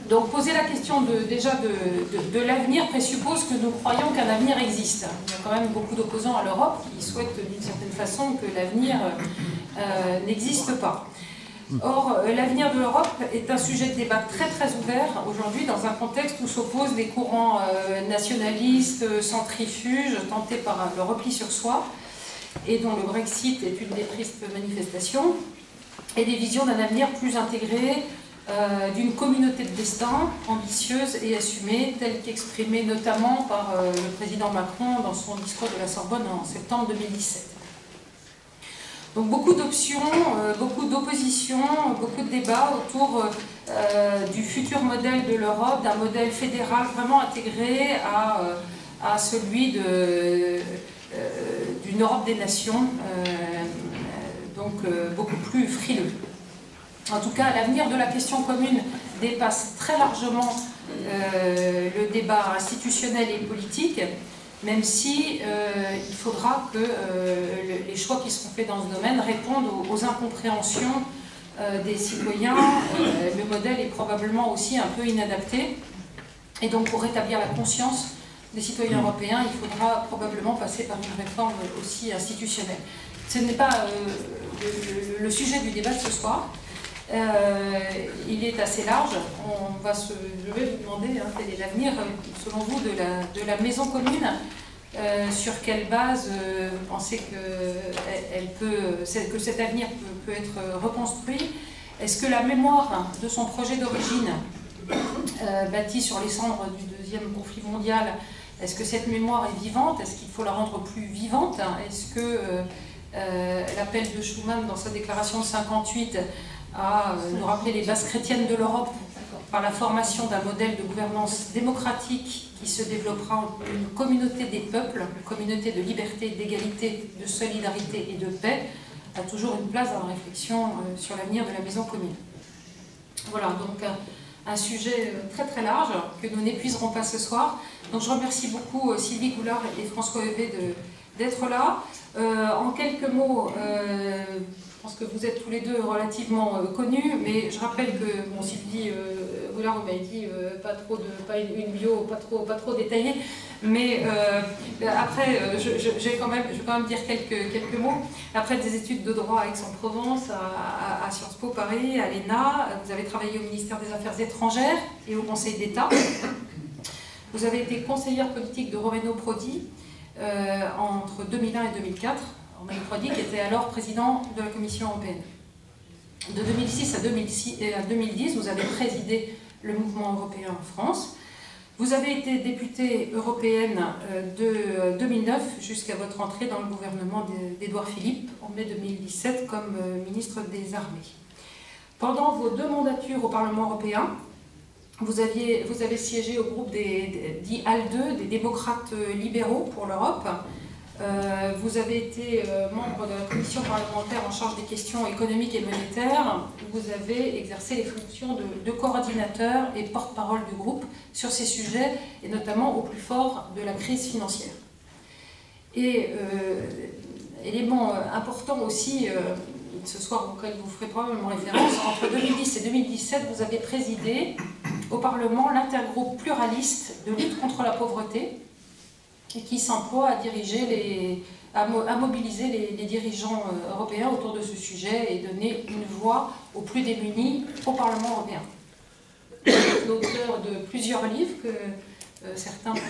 Donc poser la question de l'avenir présuppose que nous croyons qu'un avenir existe. Il y a quand même beaucoup d'opposants à l'Europe qui souhaitent d'une certaine façon que l'avenir n'existe pas. Or, l'avenir de l'Europe est un sujet de débat très très ouvert aujourd'hui dans un contexte où s'opposent des courants nationalistes, centrifuges, tentés par le repli sur soi, et dont le Brexit est une des tristes manifestations, et des visions d'un avenir plus intégré, d'une communauté de destin ambitieuse et assumée, telle qu'exprimée notamment par le président Macron dans son discours de la Sorbonne en septembre 2017. Donc beaucoup d'options, beaucoup d'oppositions, beaucoup de débats autour du futur modèle de l'Europe, d'un modèle fédéral vraiment intégré à celui d'une Europe des nations, donc beaucoup plus frileux. En tout cas, l'avenir de la question commune dépasse très largement le débat institutionnel et politique, même si il faudra que les choix qui seront faits dans ce domaine répondent aux incompréhensions des citoyens. Le modèle est probablement aussi un peu inadapté. Et donc, pour rétablir la conscience des citoyens européens, il faudra probablement passer par une réforme aussi institutionnelle. Ce n'est pas le sujet du débat de ce soir. Il est assez large. Je vais vous demander quel est l'avenir, selon vous, de la maison commune. Sur quelle base vous pensez que cet avenir peut être reconstruit? Est-ce que la mémoire de son projet d'origine, bâti sur les cendres du deuxième conflit mondial, est-ce que cette mémoire est vivante? Est-ce qu'il faut la rendre plus vivante? Est-ce que l'appel de Schuman dans sa déclaration de 1958 à nous rappeler les bases chrétiennes de l'Europe par la formation d'un modèle de gouvernance démocratique qui se développera en une communauté des peuples, une communauté de liberté, d'égalité, de solidarité et de paix, a toujours une place dans la réflexion sur l'avenir de la maison commune. Voilà, donc un sujet très très large que nous n'épuiserons pas ce soir. Donc je remercie beaucoup Sylvie Goulard et François Hevet d'être là. En quelques mots, je pense que vous êtes tous les deux relativement connus, mais je rappelle que bon, Sylvie Goulard, vous m'avez dit pas une bio pas trop détaillée, mais après je vais quand même dire quelques mots. Après des études de droit à Aix-en-Provence, à Sciences Po Paris, à l'ENA, vous avez travaillé au ministère des Affaires étrangères et au Conseil d'État. Vous avez été conseillère politique de Romano Prodi entre 2001 et 2004. Romano Prodi qui était alors président de la Commission européenne. De 2006 à 2010, vous avez présidé le mouvement européen en France. Vous avez été députée européenne de 2009 jusqu'à votre entrée dans le gouvernement d'Édouard Philippe en mai 2017 comme ministre des Armées. Pendant vos 2 mandatures au Parlement européen, vous avez siégé au groupe dit ALDE, des démocrates libéraux pour l'Europe. Vous avez été membre de la commission parlementaire en charge des questions économiques et monétaires. Vous avez exercé les fonctions de coordinateur et porte-parole du groupe sur ces sujets, et notamment au plus fort de la crise financière. Et élément important aussi, ce soir auquel vous ferez probablement référence, entre 2010 et 2017, vous avez présidé au Parlement l'intergroupe pluraliste de lutte contre la pauvreté, et qui s'emploie à mobiliser les dirigeants européens autour de ce sujet et donner une voix aux plus démunis au Parlement européen. L'auteur de plusieurs livres que certains peuvent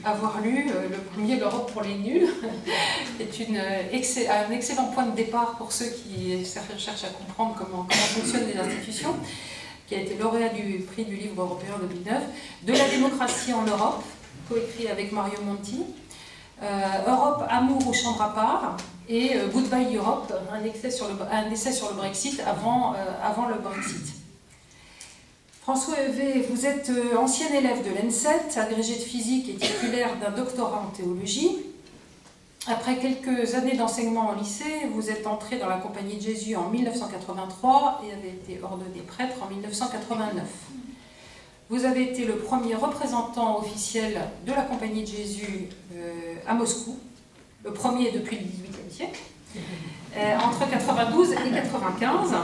avoir lus, le premier, L'Europe pour les nuls, est un excellent point de départ pour ceux qui cherchent à comprendre comment fonctionnent les institutions, qui a été lauréat du prix du livre européen en 2009, De la démocratie en Europe, coécrit avec Mario Monti, Europe, amour ou chambre à part, et Goodbye Europe, un essai sur le Brexit avant le Brexit. François Hevet, vous êtes ancien élève de l'ENSET, agrégé de physique et titulaire d'un doctorat en théologie. Après quelques années d'enseignement en lycée, vous êtes entré dans la Compagnie de Jésus en 1983 et avez été ordonné prêtre en 1989. Vous avez été le premier représentant officiel de la Compagnie de Jésus à Moscou, le premier depuis le XVIIIe siècle, entre 92 et 95.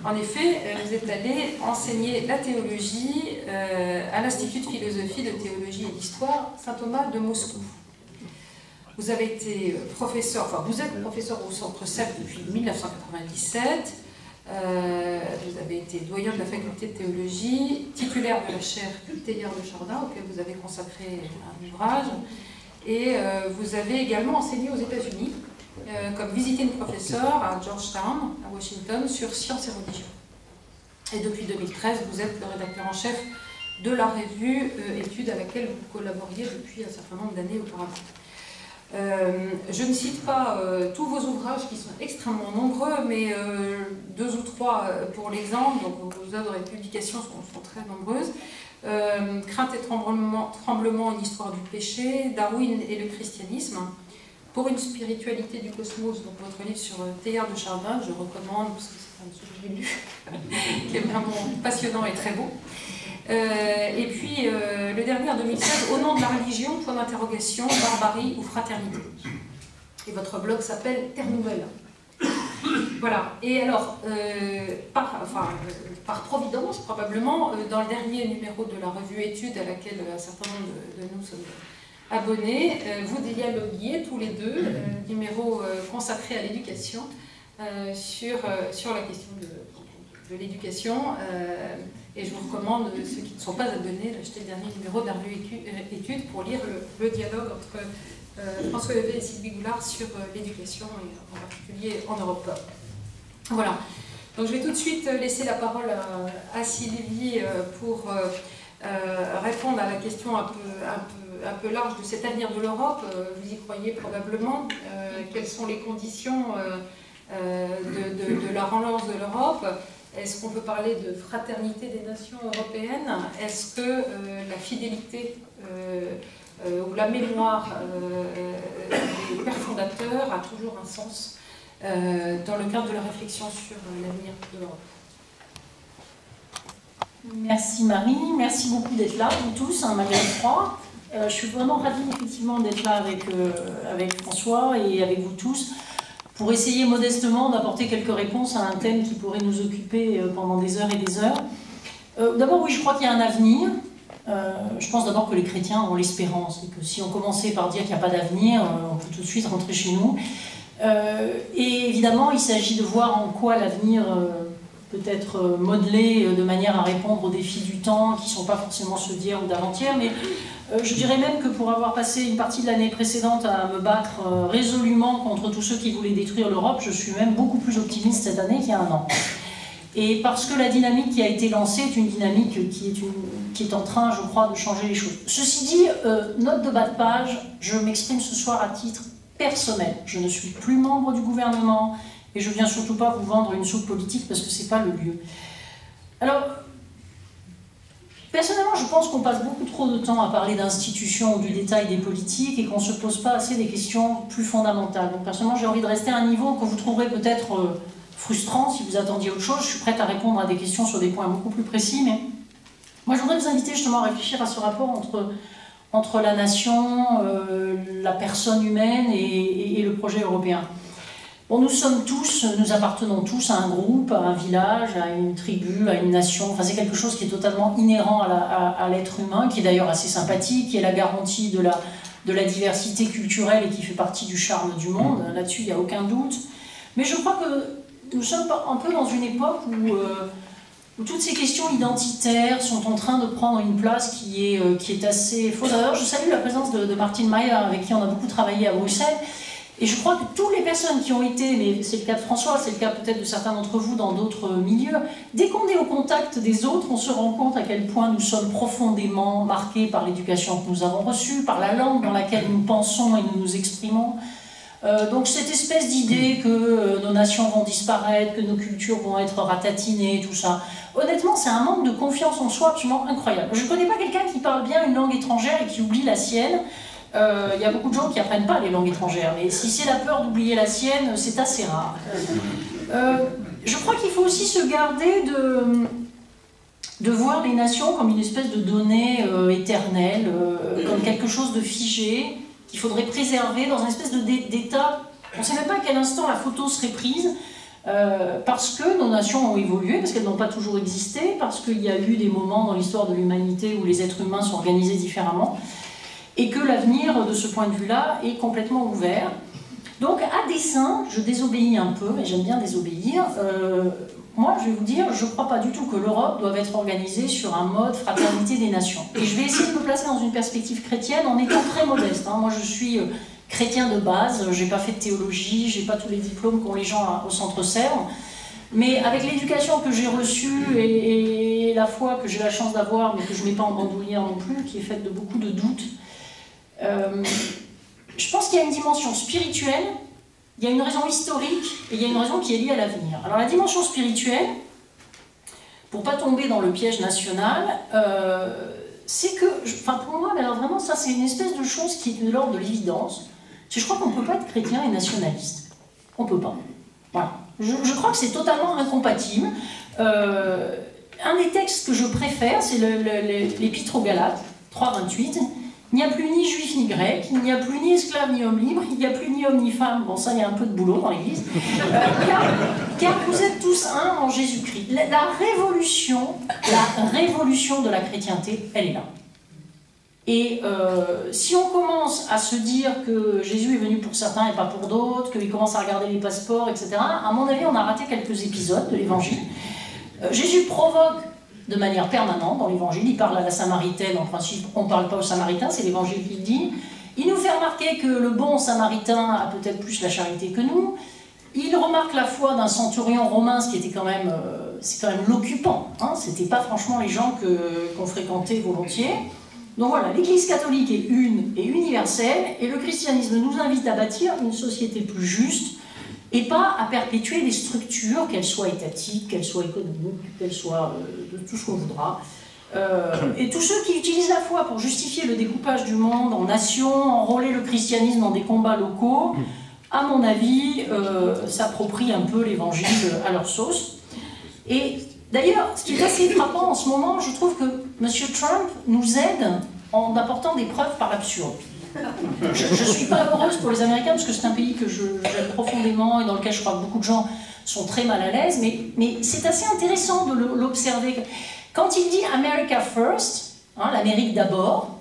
En effet, vous êtes allé enseigner la théologie à l'Institut de philosophie, de théologie et d'histoire Saint-Thomas de Moscou. Vous avez été professeur, enfin vous êtes professeur au Centre CEP depuis 1997. Vous avez été doyen de la faculté de théologie, titulaire de la chaire Teilhard de Chardin, auquel vous avez consacré un ouvrage. Et vous avez également enseigné aux États-Unis comme visiting professor à Georgetown, à Washington, sur sciences et religion. Et depuis 2013, vous êtes le rédacteur en chef de la revue Études à laquelle vous collaboriez depuis un certain nombre d'années auparavant. Je ne cite pas tous vos ouvrages qui sont extrêmement nombreux, mais 2 ou 3 pour l'exemple, donc vos œuvres et publications sont très nombreuses. Crainte et tremblement, une histoire du péché, Darwin et le christianisme, pour une spiritualité du cosmos, donc votre livre sur Teilhard de Chardin, je recommande parce que c'est un sujet que j'ai lu, qui est vraiment passionnant et très beau. Et puis le dernier en 2016, Au nom de la religion, point d'interrogation, barbarie ou fraternité. Et votre blog s'appelle Terre Nouvelle. Voilà. Et alors, par providence, probablement, dans le dernier numéro de la revue Études, à laquelle un certain nombre de nous sommes abonnés, vous dialoguiez tous les deux, numéro consacré à l'éducation, sur la question de l'éducation. Et je vous recommande, ceux qui ne sont pas abonnés, d'acheter le dernier numéro de la revue Études pour lire le dialogue entre François Levet et Sylvie Goulard sur l'éducation, et en particulier en Europe. Voilà. Donc je vais tout de suite laisser la parole à Sylvie pour répondre à la question un peu large de cet avenir de l'Europe. Vous y croyez probablement. Quelles sont les conditions de la relance de l'Europe? Est-ce qu'on peut parler de fraternité des nations européennes? Est-ce que la fidélité ou la mémoire des pères fondateurs a toujours un sens dans le cadre de la réflexion sur l'avenir de l'Europe? Merci Marie, merci beaucoup d'être là, vous tous, malgré le froid. Je suis vraiment ravie effectivement d'être là avec François et avec vous tous, pour essayer modestement d'apporter quelques réponses à un thème qui pourrait nous occuper pendant des heures et des heures. D'abord, oui, je crois qu'il y a un avenir. Je pense d'abord que les chrétiens ont l'espérance, et que si on commençait par dire qu'il n'y a pas d'avenir, on peut tout de suite rentrer chez nous. Et évidemment, il s'agit de voir en quoi l'avenir peut être modelé de manière à répondre aux défis du temps, qui ne sont pas forcément ceux d'hier ou d'avant-hier, mais je dirais même que pour avoir passé une partie de l'année précédente à me battre résolument contre tous ceux qui voulaient détruire l'Europe, je suis même beaucoup plus optimiste cette année qu'il y a un an. Et parce que la dynamique qui a été lancée est une dynamique qui est en train, je crois, de changer les choses. Ceci dit, note de bas de page, je m'exprime ce soir à titre personnel. Je ne suis plus membre du gouvernement et je ne viens surtout pas vous vendre une soupe politique parce que ce n'est pas le lieu. Alors, personnellement, je pense qu'on passe beaucoup trop de temps à parler d'institutions ou du détail des politiques et qu'on ne se pose pas assez des questions plus fondamentales. Donc personnellement, j'ai envie de rester à un niveau que vous trouverez peut-être frustrant si vous attendiez autre chose. Je suis prête à répondre à des questions sur des points beaucoup plus précis, mais moi je voudrais vous inviter justement à réfléchir à ce rapport entre la nation, la personne humaine et le projet européen. Bon, nous appartenons tous à un groupe, à un village, à une tribu, à une nation. Enfin, c'est quelque chose qui est totalement inhérent à l'être humain, qui est d'ailleurs assez sympathique, qui est la garantie de la diversité culturelle et qui fait partie du charme du monde. Là-dessus, il n'y a aucun doute. Mais je crois que nous sommes un peu dans une époque où toutes ces questions identitaires sont en train de prendre une place qui est assez fausse. D'ailleurs, je salue la présence de Martin Mayer, avec qui on a beaucoup travaillé à Bruxelles. Et je crois que toutes les personnes qui ont été, mais c'est le cas de François, c'est le cas peut-être de certains d'entre vous dans d'autres milieux, dès qu'on est au contact des autres, on se rend compte à quel point nous sommes profondément marqués par l'éducation que nous avons reçue, par la langue dans laquelle nous pensons et nous nous exprimons. Donc cette espèce d'idée que nos nations vont disparaître, que nos cultures vont être ratatinées, tout ça, honnêtement c'est un manque de confiance en soi absolument incroyable. Je ne connais pas quelqu'un qui parle bien une langue étrangère et qui oublie la sienne. Il y a beaucoup de gens qui n'apprennent pas les langues étrangères, mais si c'est la peur d'oublier la sienne, c'est assez rare. Je crois qu'il faut aussi se garder de voir les nations comme une espèce de donnée éternelle, comme quelque chose de figé, qu'il faudrait préserver dans une espèce d'état. On ne sait même pas à quel instant la photo serait prise. parce que nos nations ont évolué, parce qu'elles n'ont pas toujours existé, parce qu'il y a eu des moments dans l'histoire de l'humanité où les êtres humains sont organisés différemment, et que l'avenir, de ce point de vue-là, est complètement ouvert. Donc, à dessein, je désobéis un peu, et j'aime bien désobéir. Moi, je vais vous dire, je ne crois pas du tout que l'Europe doive être organisée sur un mode fraternité des nations. Et je vais essayer de me placer dans une perspective chrétienne en étant très modeste. Moi, je suis chrétien de base, je n'ai pas fait de théologie, je n'ai pas tous les diplômes qu'ont les gens au Centre Sèvres. Mais avec l'éducation que j'ai reçue et la foi que j'ai la chance d'avoir, mais que je ne mets pas en bandoulière non plus, qui est faite de beaucoup de doutes, je pense qu'il y a une dimension spirituelle, il y a une raison historique et il y a une raison qui est liée à l'avenir. Alors la dimension spirituelle, pour ne pas tomber dans le piège national, c'est que, pour moi, mais alors vraiment ça c'est une espèce de chose qui est de l'ordre de l'évidence. Je crois qu'on ne peut pas être chrétien et nationaliste. On ne peut pas. Voilà. Je crois que c'est totalement incompatible. Un des textes que je préfère, c'est l'Épître aux Galates, 3,28. Il n'y a plus ni juif ni grec, il n'y a plus ni esclave ni homme libre, il n'y a plus ni homme ni femme. Bon, ça, il y a un peu de boulot dans l'Église. Car vous êtes tous un en Jésus-Christ. La révolution de la chrétienté, elle est là. Et si on commence à se dire que Jésus est venu pour certains et pas pour d'autres, qu'il commence à regarder les passeports, etc., à mon avis, on a raté quelques épisodes de l'Évangile. Jésus provoque de manière permanente dans l'Évangile, il parle à la Samaritaine, en principe, on ne parle pas aux Samaritains, c'est l'Évangile qui le dit. Il nous fait remarquer que le bon Samaritain a peut-être plus la charité que nous. Il remarque la foi d'un centurion romain, ce qui était quand même, c'est quand même l'occupant. C'était pas franchement les gens qu'on fréquentait volontiers. Donc voilà, l'Église catholique est une et universelle, et le christianisme nous invite à bâtir une société plus juste, et pas à perpétuer des structures, qu'elles soient étatiques, qu'elles soient économiques, qu'elles soient de tout ce qu'on voudra. Et tous ceux qui utilisent la foi pour justifier le découpage du monde en nations, enrôler le christianisme dans des combats locaux, à mon avis, s'approprient un peu l'évangile à leur sauce. Et d'ailleurs, ce qui est assez frappant en ce moment, je trouve que M. Trump nous aide en apportant des preuves par l'absurde. Je ne suis pas heureuse pour les Américains parce que c'est un pays que j'aime profondément et dans lequel je crois que beaucoup de gens sont très mal à l'aise, mais c'est assez intéressant de l'observer. Quand il dit « America first », l'Amérique d'abord,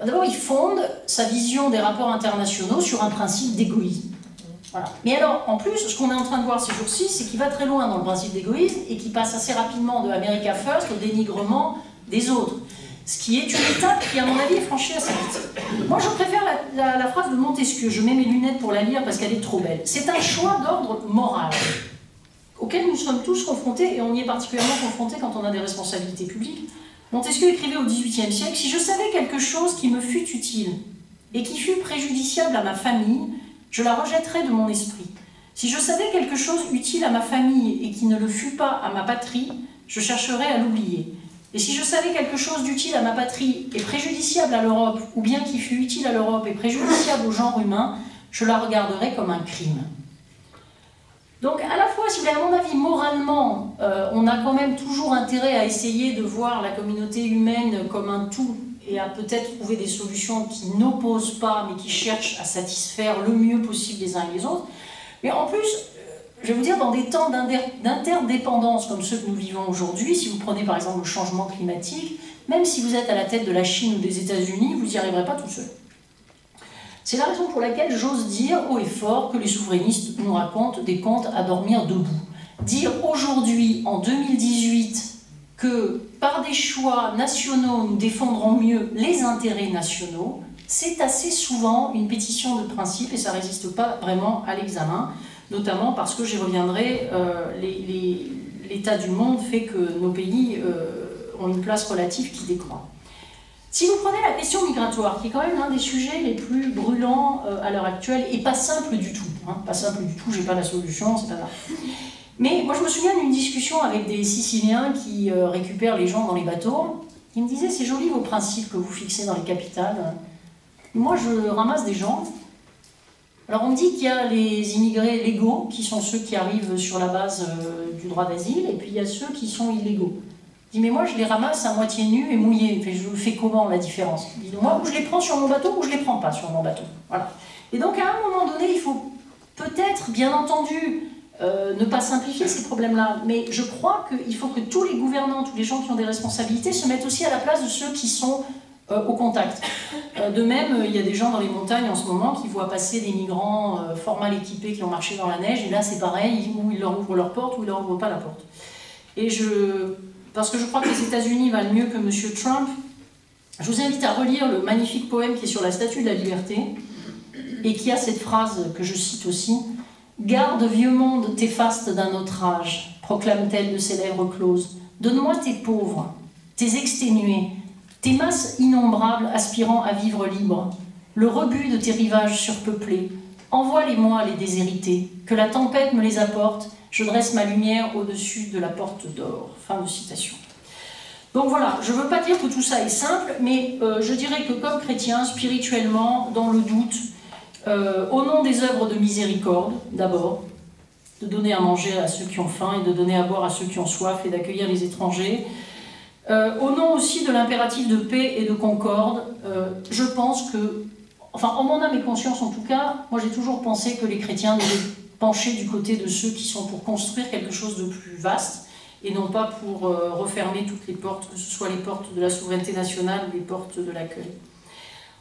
d'abord il fonde sa vision des rapports internationaux sur un principe d'égoïsme. Voilà. Mais alors, en plus, ce qu'on est en train de voir ces jours-ci, c'est qu'il va très loin dans le principe d'égoïsme et qu'il passe assez rapidement de « America first » au dénigrement des autres. Ce qui est une étape qui, à mon avis, est franchie assez vite. Moi, je préfère la phrase de Montesquieu. Je mets mes lunettes pour la lire parce qu'elle est trop belle. C'est un choix d'ordre moral auquel nous sommes tous confrontés, et on y est particulièrement confrontés quand on a des responsabilités publiques. Montesquieu écrivait au XVIIIe siècle « Si je savais quelque chose qui me fût utile et qui fût préjudiciable à ma famille, je la rejetterais de mon esprit. Si je savais quelque chose utile à ma famille et qui ne le fût pas à ma patrie, je chercherais à l'oublier. Et si je savais quelque chose d'utile à ma patrie et préjudiciable à l'Europe, ou bien qui fût utile à l'Europe et préjudiciable au genre humain, je la regarderais comme un crime. » Donc, à la fois, si à mon avis, moralement, on a quand même toujours intérêt à essayer de voir la communauté humaine comme un tout et à peut-être trouver des solutions qui n'opposent pas, mais qui cherchent à satisfaire le mieux possible les uns et les autres. Mais en plus, je vais vous dire, dans des temps d'interdépendance comme ceux que nous vivons aujourd'hui, si vous prenez par exemple le changement climatique, même si vous êtes à la tête de la Chine ou des États-Unis, vous n'y arriverez pas tout seul. C'est la raison pour laquelle j'ose dire haut et fort que les souverainistes nous racontent des contes à dormir debout. Dire aujourd'hui, en 2018, que par des choix nationaux, nous défendrons mieux les intérêts nationaux, c'est assez souvent une pétition de principe et ça ne résiste pas vraiment à l'examen, notamment parce que, j'y reviendrai, l'état du monde fait que nos pays ont une place relative qui décroît. Si vous prenez la question migratoire, qui est quand même l'un des sujets les plus brûlants à l'heure actuelle, et pas simple du tout, pas simple du tout, j'ai pas la solution, c'est pas grave. Mais moi je me souviens d'une discussion avec des Siciliens qui récupèrent les gens dans les bateaux, qui me disaient « c'est joli vos principes que vous fixez dans les capitales, moi je ramasse des gens ». Alors on dit qu'il y a les immigrés légaux, qui sont ceux qui arrivent sur la base du droit d'asile, et puis il y a ceux qui sont illégaux. Je dis, mais moi je les ramasse à moitié nus et mouillés. Je fais comment la différence? Je dis, moi, ou je les prends sur mon bateau ou je les prends pas sur mon bateau. Voilà. Et donc à un moment donné, il faut peut-être, bien entendu, ne pas simplifier ces problèmes-là. Mais je crois qu'il faut que tous les gouvernants, tous les gens qui ont des responsabilités se mettent aussi à la place de ceux qui sont au contact. De même, il y a des gens dans les montagnes en ce moment qui voient passer des migrants fort mal équipés qui ont marché dans la neige, et là c'est pareil, où ils leur ouvrent leur porte ou ils leur ouvrent pas la porte. Et parce que je crois que les États-Unis valent mieux que M. Trump, je vous invite à relire le magnifique poème qui est sur la Statue de la Liberté, et qui a cette phrase que je cite aussi: « Garde, vieux monde, tes fastes d'un autre âge, proclame-t-elle de ses lèvres closes. Donne-moi tes pauvres, tes exténués, tes masses innombrables aspirant à vivre libre, le rebut de tes rivages surpeuplés. Envoie-les-moi, les déshérités, que la tempête me les apporte, je dresse ma lumière au-dessus de la porte d'or. » Fin de citation. Donc voilà, je ne veux pas dire que tout ça est simple, mais je dirais que comme chrétien, spirituellement, dans le doute, au nom des œuvres de miséricorde, d'abord, de donner à manger à ceux qui ont faim et de donner à boire à ceux qui ont soif et d'accueillir les étrangers, au nom aussi de l'impératif de paix et de concorde, je pense que, enfin en mon âme et conscience en tout cas, moi j'ai toujours pensé que les chrétiens devaient pencher du côté de ceux qui sont pour construire quelque chose de plus vaste, et non pas pour refermer toutes les portes, que ce soit les portes de la souveraineté nationale ou les portes de l'accueil.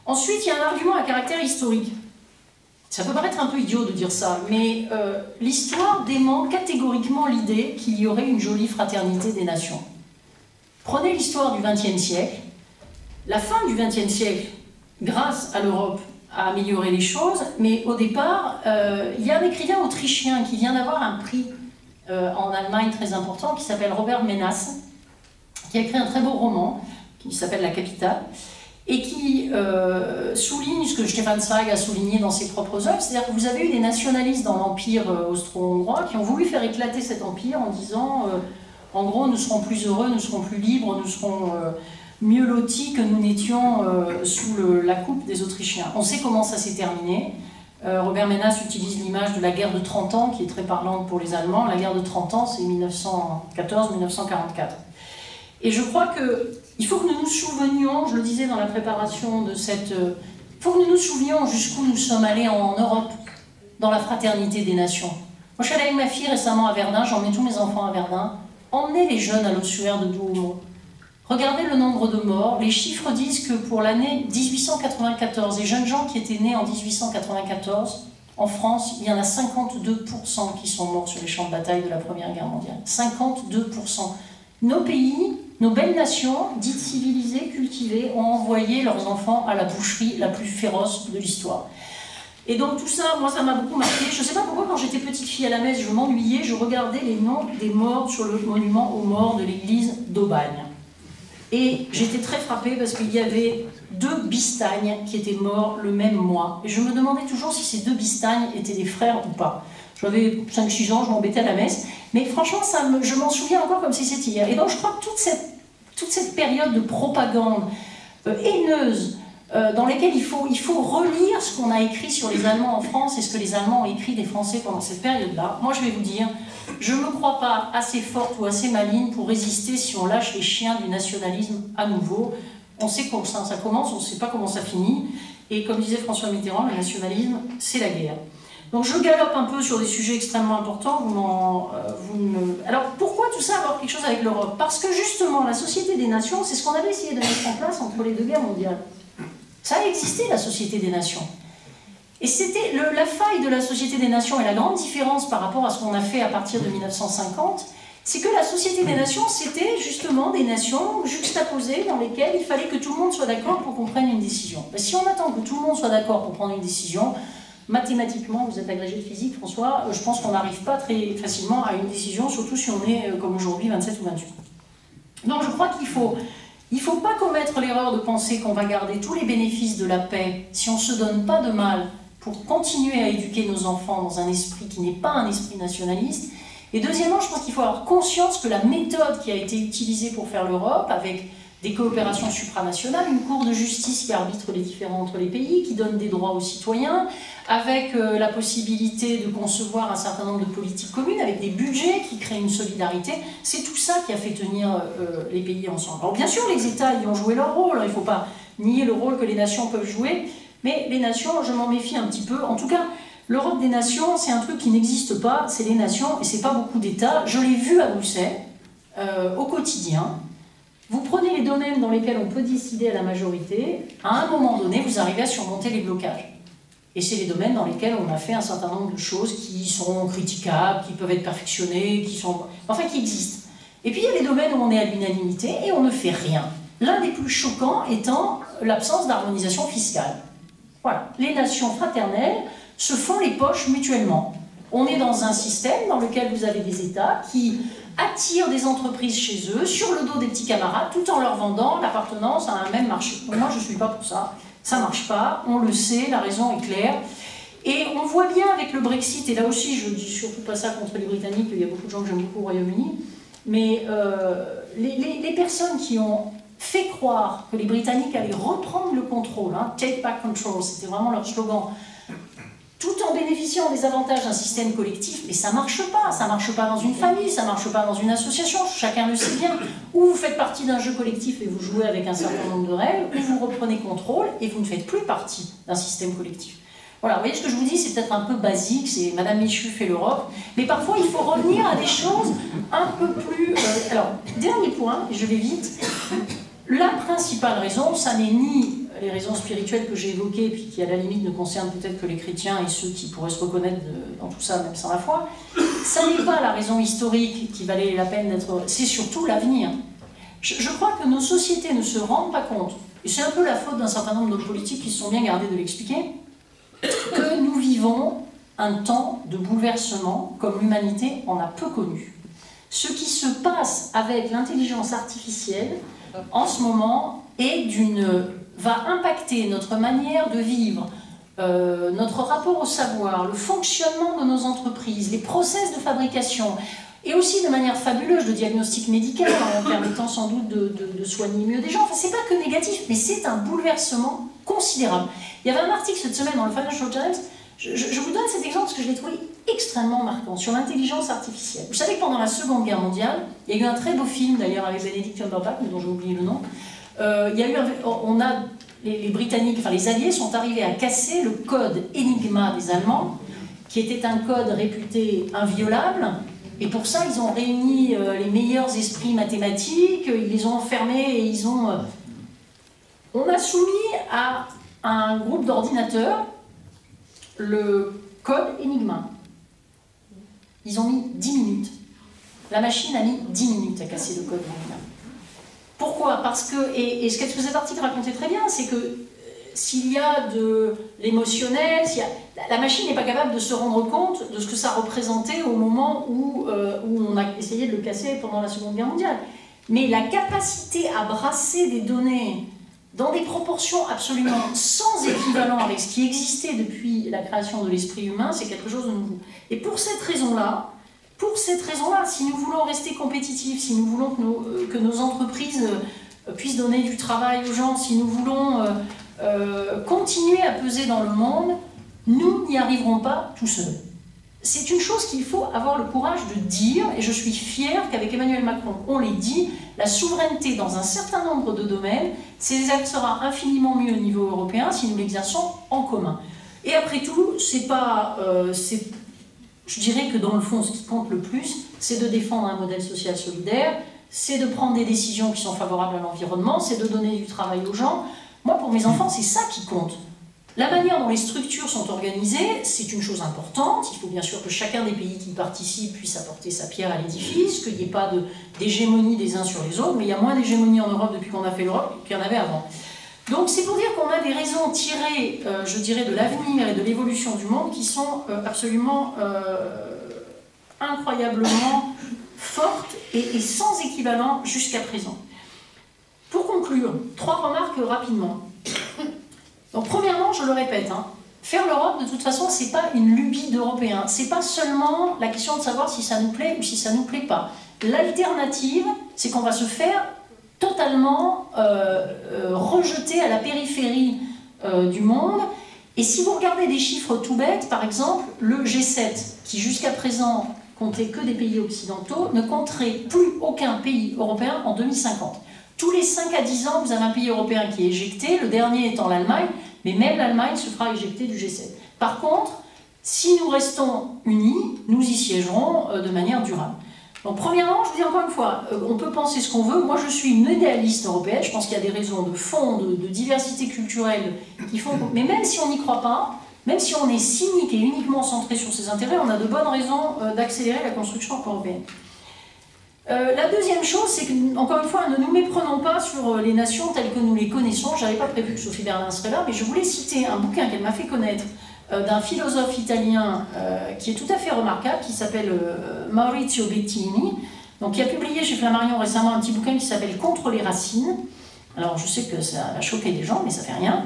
Ensuite, il y a un argument à caractère historique. Ça peut paraître un peu idiot de dire ça, mais l'histoire dément catégoriquement l'idée qu'il y aurait une jolie fraternité des nations. Prenez l'histoire du XXe siècle. La fin du XXe siècle, grâce à l'Europe, a amélioré les choses, mais au départ, il y a un écrivain autrichien qui vient d'avoir un prix en Allemagne très important, qui s'appelle Robert Menas, qui a écrit un très beau roman, qui s'appelle La Capitale, et qui souligne ce que Stefan Zweig a souligné dans ses propres œuvres, c'est-à-dire que vous avez eu des nationalistes dans l'Empire austro-hongrois qui ont voulu faire éclater cet empire en disant en gros, nous serons plus heureux, nous serons plus libres, nous serons mieux lotis que nous n'étions sous la coupe des Autrichiens. On sait comment ça s'est terminé. Robert Menas utilise l'image de la guerre de 30 ans, qui est très parlante pour les Allemands. La guerre de 30 ans, c'est 1914-1944. Et je crois qu'il faut que nous nous souvenions, je le disais dans la préparation de cette... Il faut que nous nous souvenions jusqu'où nous sommes allés en Europe, dans la fraternité des nations. Moi, je suis allée avec ma fille récemment à Verdun, j'emmène tous mes enfants à Verdun. Emmenez les jeunes à l'ossuaire de Douaumont. Regardez le nombre de morts. Les chiffres disent que pour l'année 1894, les jeunes gens qui étaient nés en 1894, en France, il y en a 52% qui sont morts sur les champs de bataille de la Première Guerre mondiale. 52%. Nos pays, nos belles nations, dites civilisées, cultivées, ont envoyé leurs enfants à la boucherie la plus féroce de l'histoire. Et donc tout ça, moi ça m'a beaucoup marqué. Je ne sais pas pourquoi quand j'étais petite fille à la messe, je m'ennuyais, je regardais les noms des morts sur le monument aux morts de l'église d'Aubagne. Et j'étais très frappée parce qu'il y avait 2 bistagnes qui étaient morts le même mois. Et je me demandais toujours si ces 2 bistagnes étaient des frères ou pas. J'avais 5-6 ans, je m'embêtais à la messe. Mais franchement, je m'en souviens encore comme si c'était hier. Et donc je crois que toute cette période de propagande haineuse, dans laquelle il faut relire ce qu'on a écrit sur les Allemands en France et ce que les Allemands ont écrit des Français pendant cette période-là. Moi, je vais vous dire, je ne me crois pas assez forte ou assez maligne pour résister si on lâche les chiens du nationalisme à nouveau. On sait comment ça commence, on ne sait pas comment ça finit. Et comme disait François Mitterrand, le nationalisme, c'est la guerre. Donc je galope un peu sur des sujets extrêmement importants. Alors pourquoi tout ça avoir quelque chose avec l'Europe? Parce que justement, la Société des Nations, c'est ce qu'on avait essayé de mettre en place entre les 2 guerres mondiales. Ça a existé, la Société des Nations. Et c'était la faille de la Société des Nations et la grande différence par rapport à ce qu'on a fait à partir de 1950, c'est que la Société des Nations, c'était justement des nations juxtaposées dans lesquelles il fallait que tout le monde soit d'accord pour qu'on prenne une décision. Mais si on attend que tout le monde soit d'accord pour prendre une décision, mathématiquement, vous êtes agrégé de physique, François, je pense qu'on n'arrive pas très facilement à une décision, surtout si on est, comme aujourd'hui, 27 ou 28. Donc je crois qu'il ne faut pas commettre l'erreur de penser qu'on va garder tous les bénéfices de la paix si on ne se donne pas de mal pour continuer à éduquer nos enfants dans un esprit qui n'est pas un esprit nationaliste. Et deuxièmement, je pense qu'il faut avoir conscience que la méthode qui a été utilisée pour faire l'Europe, avec des coopérations supranationales, une cour de justice qui arbitre les différends entre les pays, qui donne des droits aux citoyens, avec la possibilité de concevoir un certain nombre de politiques communes, avec des budgets qui créent une solidarité, c'est tout ça qui a fait tenir les pays ensemble. Alors bien sûr, les États y ont joué leur rôle, il ne faut pas nier le rôle que les nations peuvent jouer, mais les nations, je m'en méfie un petit peu. En tout cas, L'Europe des nations, c'est un truc qui n'existe pas, c'est les nations, et c'est pas beaucoup d'États. Je l'ai vu à Bruxelles, au quotidien. Vous prenez les domaines dans lesquels on peut décider à la majorité, à un moment donné, vous arrivez à surmonter les blocages. Et c'est les domaines dans lesquels on a fait un certain nombre de choses qui sont critiquables, qui peuvent être perfectionnées, qui existent. Et puis il y a les domaines où on est à l'unanimité et on ne fait rien. L'un des plus choquants étant l'absence d'harmonisation fiscale. Voilà, les nations fraternelles se font les poches mutuellement. On est dans un système dans lequel vous avez des États qui attirent des entreprises chez eux, sur le dos des petits camarades, tout en leur vendant l'appartenance à un même marché. Moi, je ne suis pas pour ça. Ça ne marche pas, on le sait, la raison est claire. Et on voit bien avec le Brexit, et là aussi, je ne dis surtout pas ça contre les Britanniques, il y a beaucoup de gens que j'aime beaucoup au Royaume-Uni, mais les personnes qui ont fait croire que les Britanniques allaient reprendre le contrôle, hein, take back control, c'était vraiment leur slogan, tout en bénéficiant des avantages d'un système collectif, mais ça ne marche pas dans une famille, ça ne marche pas dans une association, chacun le sait bien. Ou vous faites partie d'un jeu collectif et vous jouez avec un certain nombre de règles, ou vous reprenez contrôle et vous ne faites plus partie d'un système collectif. Voilà, vous voyez ce que je vous dis, c'est peut-être un peu basique, c'est Madame Michu fait l'Europe, mais parfois il faut revenir à des choses un peu plus... Alors, dernier point, et je vais vite, la principale raison, ça n'est ni les raisons spirituelles que j'ai évoquées, puis qui à la limite ne concernent peut-être que les chrétiens et ceux qui pourraient se reconnaître dans tout ça, même sans la foi, ça n'est pas la raison historique qui valait la peine d'être... C'est surtout l'avenir. Je crois que nos sociétés ne se rendent pas compte, et c'est un peu la faute d'un certain nombre d'hommes politiques qui se sont bien gardés de l'expliquer, que nous vivons un temps de bouleversement comme l'humanité en a peu connu. Ce qui se passe avec l'intelligence artificielle en ce moment va impacter notre manière de vivre, notre rapport au savoir, le fonctionnement de nos entreprises, les process de fabrication, et aussi de manière fabuleuse le diagnostic médical, en permettant sans doute de soigner mieux des gens. Enfin, c'est pas que négatif, mais c'est un bouleversement considérable. Il y avait un article cette semaine dans le Financial Times, je vous donne cet exemple parce que je l'ai trouvé extrêmement marquant, sur l'intelligence artificielle. Vous savez que pendant la Seconde Guerre mondiale, il y a eu un très beau film d'ailleurs avec Benedict Cumberbatch, dont j'ai oublié le nom. Les Britanniques, enfin les Alliés sont arrivés à casser le code Enigma des Allemands, qui était un code réputé inviolable, et pour ça ils ont réuni les meilleurs esprits mathématiques, ils les ont enfermés et on a soumis à un groupe d'ordinateurs le code Enigma. Ils ont mis 10 minutes. La machine a mis 10 minutes à casser le code Enigma. Pourquoi? Parce que, et ce que cet article racontait très bien, c'est que s'il y a de l'émotionnel, la machine n'est pas capable de se rendre compte de ce que ça représentait au moment où on a essayé de le casser pendant la Seconde Guerre mondiale. Mais la capacité à brasser des données dans des proportions absolument sans équivalent avec ce qui existait depuis la création de l'esprit humain, c'est quelque chose de nouveau. Et pour cette raison-là, si nous voulons rester compétitifs, si nous voulons que nos entreprises puissent donner du travail aux gens, si nous voulons continuer à peser dans le monde, nous n'y arriverons pas tout seuls. C'est une chose qu'il faut avoir le courage de dire, et je suis fière qu'avec Emmanuel Macron, on l'ait dit, la souveraineté dans un certain nombre de domaines s'exercera infiniment mieux au niveau européen si nous l'exerçons en commun. Et après tout, je dirais que dans le fond, ce qui compte le plus, c'est de défendre un modèle social solidaire, c'est de prendre des décisions qui sont favorables à l'environnement, c'est de donner du travail aux gens. Moi, pour mes enfants, c'est ça qui compte. La manière dont les structures sont organisées, c'est une chose importante. Il faut bien sûr que chacun des pays qui participent puisse apporter sa pierre à l'édifice, qu'il n'y ait pas d'hégémonie des uns sur les autres, mais il y a moins d'hégémonie en Europe depuis qu'on a fait l'Europe qu'il y en avait avant. Donc c'est pour dire qu'on a des raisons tirées, je dirais, de l'avenir et de l'évolution du monde qui sont absolument incroyablement fortes et sans équivalent jusqu'à présent. Pour conclure, 3 remarques rapidement. Donc premièrement, je le répète, faire l'Europe, de toute façon, c'est pas une lubie d'Européens. C'est pas seulement la question de savoir si ça nous plaît ou si ça nous plaît pas. L'alternative, c'est qu'on va se faire totalement rejeter à la périphérie du monde. Et si vous regardez des chiffres tout bêtes, par exemple, le G7, qui jusqu'à présent comptait que des pays occidentaux, ne compterait plus aucun pays européen en 2050. Tous les 5 à 10 ans, vous avez un pays européen qui est éjecté, le dernier étant l'Allemagne, mais même l'Allemagne se fera éjecter du G7. Par contre, Si nous restons unis, nous y siégerons de manière durable. Donc premièrement, je vous dis encore une fois, on peut penser ce qu'on veut. Moi, je suis une idéaliste européenne. Je pense qu'il y a des raisons de fond, de diversité culturelle qui font... Mais même si on n'y croit pas, même si on est cynique et uniquement centré sur ses intérêts, on a de bonnes raisons d'accélérer la construction européenne. La deuxième chose, c'est que, encore une fois, ne nous méprenons pas sur les nations telles que nous les connaissons. Je n'avais pas prévu que Sophie Berlin serait là, mais je voulais citer un bouquin qu'elle m'a fait connaître d'un philosophe italien qui est tout à fait remarquable, qui s'appelle Maurizio Bettini, donc, qui a publié chez Flammarion récemment un petit bouquin qui s'appelle « Contre les racines ». Alors, je sais que ça va choquer des gens, mais ça fait rien.